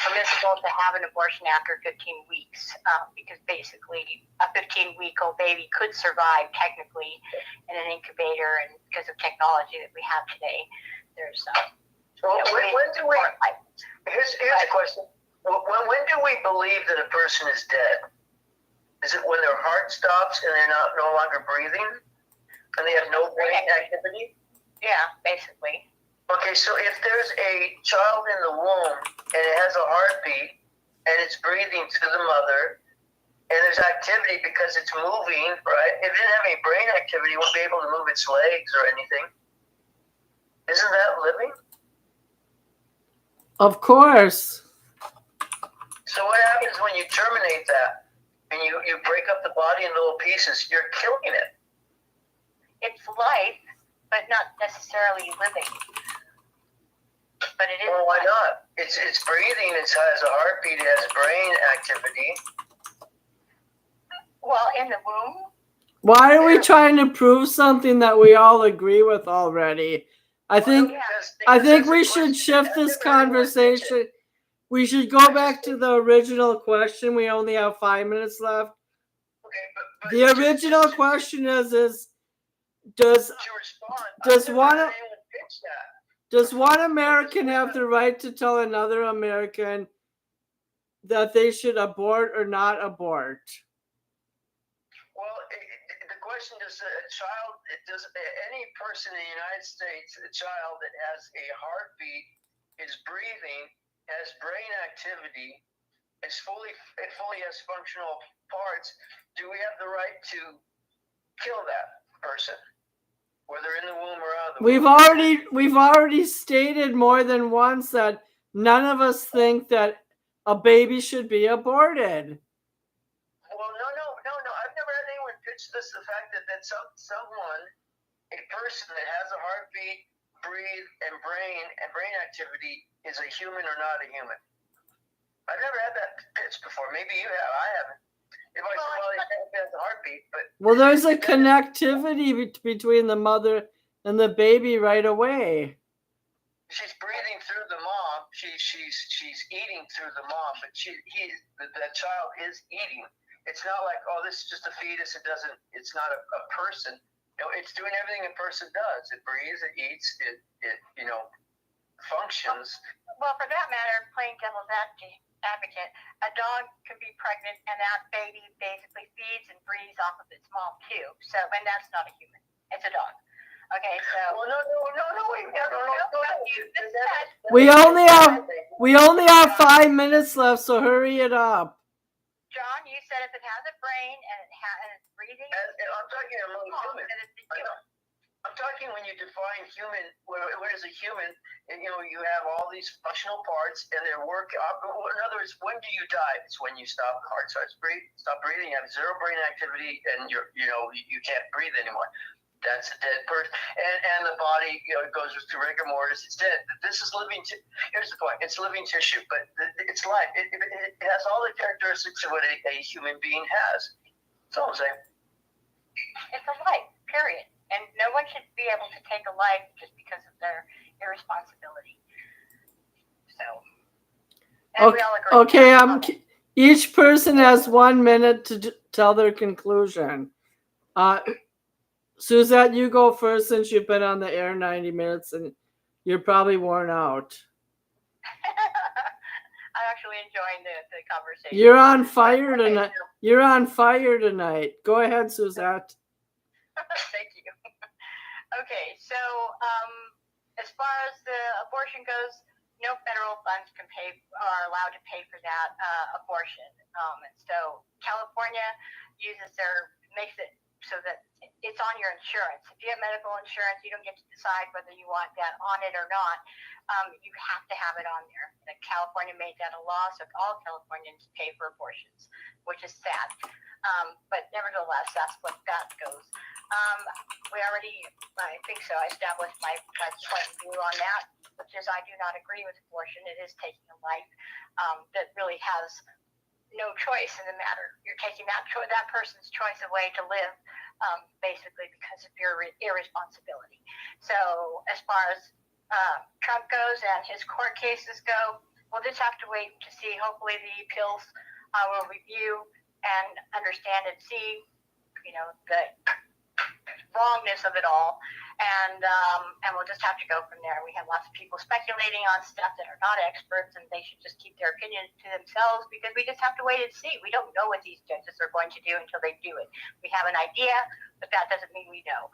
permissible to have an abortion after 15 weeks, because basically a 15-week-old baby could survive technically in an incubator, and because of technology that we have today, there's when do we? Here's a question. When do we believe that a person is dead? Is it when their heart stops and they're no longer breathing, and they have no brain activity? Yeah, basically. Okay, so if there's a child in the womb and it has a heartbeat and it's breathing to the mother and there's activity because it's moving, right? If it didn't have any brain activity, it wouldn't be able to move its legs or anything. Isn't that living? Of course. So what happens when you terminate that and you break up the body in little pieces? You're killing it. It's life, but not necessarily living. But it is. Well, why not? It's breathing. It has a heartbeat. It has brain activity. Well, in the womb. Why are we trying to prove something that we all agree with already? I think we should shift this conversation. We should go back to the original question. We only have 5 minutes left. Okay, but The original question is does one American have the right to tell another American that they should abort or not abort? Well, the question is, does any person in the United States, a child that has a heartbeat, is breathing, has brain activity, it fully has functional parts, do we have the right to kill that person, whether in the womb or out of the womb? We've already stated more than once that none of us think that a baby should be aborted. Well, no. I've never had anyone pitch this, the fact that someone, a person that has a heartbeat, breathe, and brain activity is a human or not a human. I've never had that pitch before. Maybe you have. I haven't. If I said, well, he has a heartbeat, but... Well, there's a connectivity between the mother and the baby right away. She's breathing through the mom. She's eating through the mom, but the child is eating. It's not like, oh, this is just a fetus. It's not a person. No, it's doing everything a person does. It breathes, it eats, it functions. Well, for that matter, playing devil's advocate, a dog can be pregnant and that baby basically feeds and breathes off of its mom too. So, and that's not a human; it's a dog. Okay, so. Well, no. We only have 5 minutes left, so hurry it up. John, you said if it has a brain and it's breathing. I'm talking among humans. I'm talking when you define human. What is a human? And you have all these functional parts, and their work. In other words, when do you die? It's when you stop. Heart starts stop breathing. You have zero brain activity, and you can't breathe anymore. That's a dead person, and the body goes through rigor mortis. It's dead. This is living. Here's the point: it's living tissue, but it's life. It has all the characteristics of what a human being has. That's all I'm saying. It's a life, period, and no one should be able to take a life just because of their irresponsibility. So, and we all agree. Okay. Each person has 1 minute to tell their conclusion. Suzette, you go first since you've been on the air 90 minutes and you're probably worn out. I'm actually enjoying the conversation. You're on fire tonight. Go ahead, Suzette. Thank you. Okay, so as far as the abortion goes, no federal funds are allowed to pay for that abortion. And so California makes it so that it's on your insurance. If you have medical insurance, you don't get to decide whether you want that on it or not. You have to have it on there. California made that a law, so all Californians pay for abortions, which is sad. But nevertheless, that's what that goes. We already, I think so, I established my point of view on that, which is I do not agree with abortion. It is taking a life that really has no choice in the matter. You're taking that person's choice away to live, basically because of your irresponsibility. So as far as Trump goes and his court cases go, we'll just have to wait to see. Hopefully the appeals will review and understand and see, the wrongness of it all, and we'll just have to go from there. We have lots of people speculating on stuff that are not experts, and they should just keep their opinions to themselves, because we just have to wait and see. We don't know what these judges are going to do until they do it. We have an idea, but that doesn't mean we know.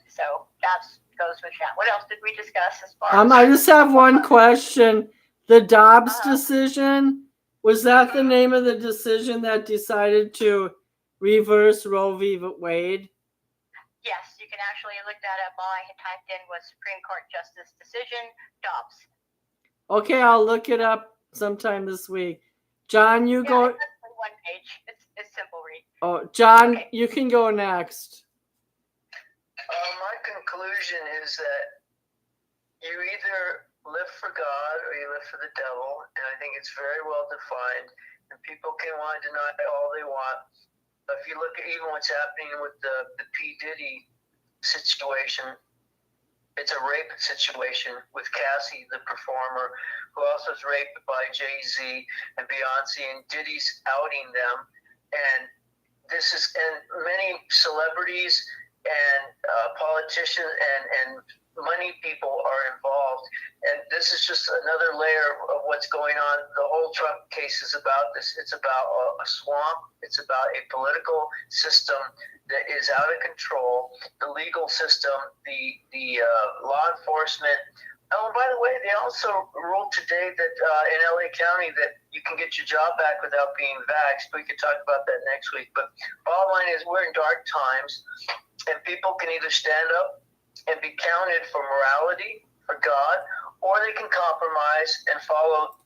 So that goes with that. What else did we discuss as far as? I just have one question. The Dobbs decision, was that the name of the decision that decided to reverse Roe v. Wade? Yes, you can actually look that up. All I had typed in was Supreme Court Justice decision, Dobbs. Okay, I'll look it up sometime this week. John, you go. It's one page. It's simple read. Oh, John, okay. You can go next. My conclusion is that you either live for God or you live for the devil, and I think it's very well defined, and people can want to deny all they want. But if you look at even what's happening with the P. Diddy situation, it's a rape situation with Cassie, the performer, who also was raped by Jay-Z and Beyonce, and Diddy's outing them. And many celebrities and politicians and money people are involved. And this is just another layer of what's going on. The whole Trump case is about this. It's about a swamp. It's about a political system that is out of control, the legal system, the law enforcement. Oh, and by the way, they also ruled today that in LA County that you can get your job back without being vaxxed. We could talk about that next week. But bottom line is we're in dark times, and people can either stand up and be counted for morality, for God, or they can compromise and follow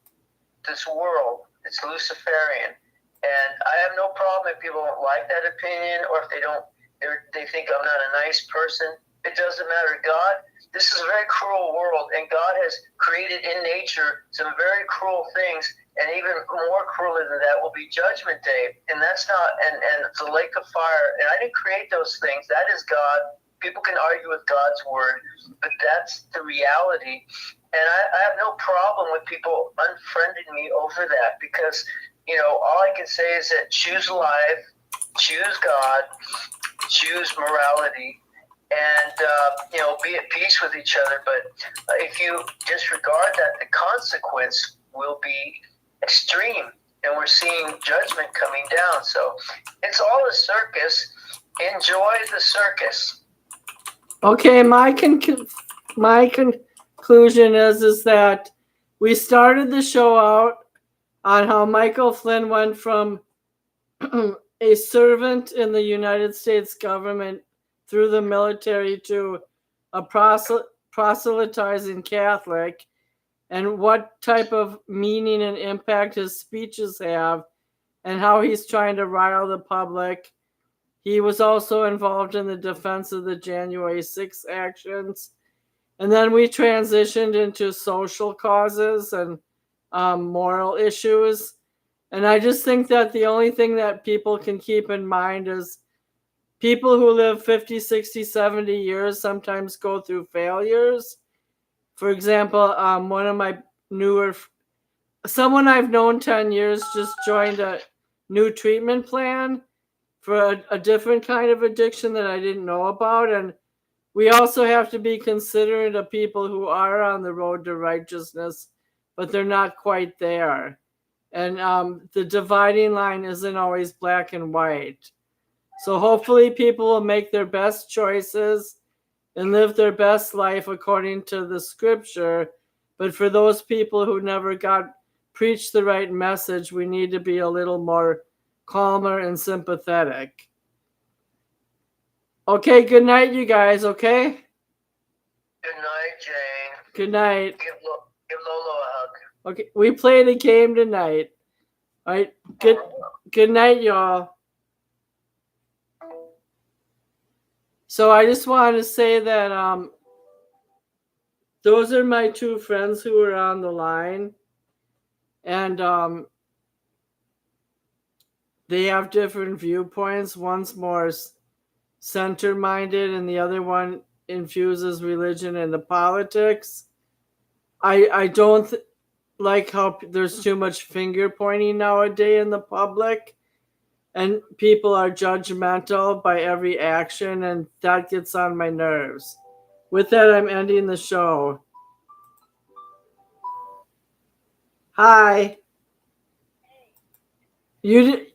this world. It's Luciferian. And I have no problem if people don't like that opinion, or if they think I'm not a nice person. It doesn't matter. God, this is a very cruel world, and God has created in nature some very cruel things, and even more crueler than that will be Judgment Day. And that's not, and it's a lake of fire. And I didn't create those things. That is God. People can argue with God's word, but that's the reality. And I have no problem with people unfriending me over that, because, all I can say is that choose life, choose God, choose morality, and, be at peace with each other. But if you disregard that, the consequence will be extreme, and we're seeing judgment coming down. So it's all a circus. Enjoy the circus. Okay, my conclusion is that we started the show out on how Michael Flynn went from a servant in the United States government through the military to a proselytizing Catholic, and what type of meaning and impact his speeches have, and how he's trying to rile the public. He was also involved in the defense of the January 6th actions. And then we transitioned into social causes and moral issues. And I just think that the only thing that people can keep in mind is people who live 50, 60, 70 years sometimes go through failures. For example, one of my someone I've known 10 years just joined a new treatment plan for a different kind of addiction that I didn't know about. And we also have to be considerate of people who are on the road to righteousness, but they're not quite there. And the dividing line isn't always black and white. So hopefully people will make their best choices and live their best life according to the scripture. But for those people who never got preached the right message, we need to be a little more calmer and sympathetic. Okay, good night, you guys, okay? Good night, Jane. Good night. Give Lolo a hug. Okay, we played a game tonight. All right, good night, y'all. So I just wanted to say that those are my two friends who are on the line, and they have different viewpoints. One's more center-minded, and the other one infuses religion into politics. I don't like how there's too much finger pointing nowadays in the public, and people are judgmental by every action, and that gets on my nerves. With that, I'm ending the show. Hi. You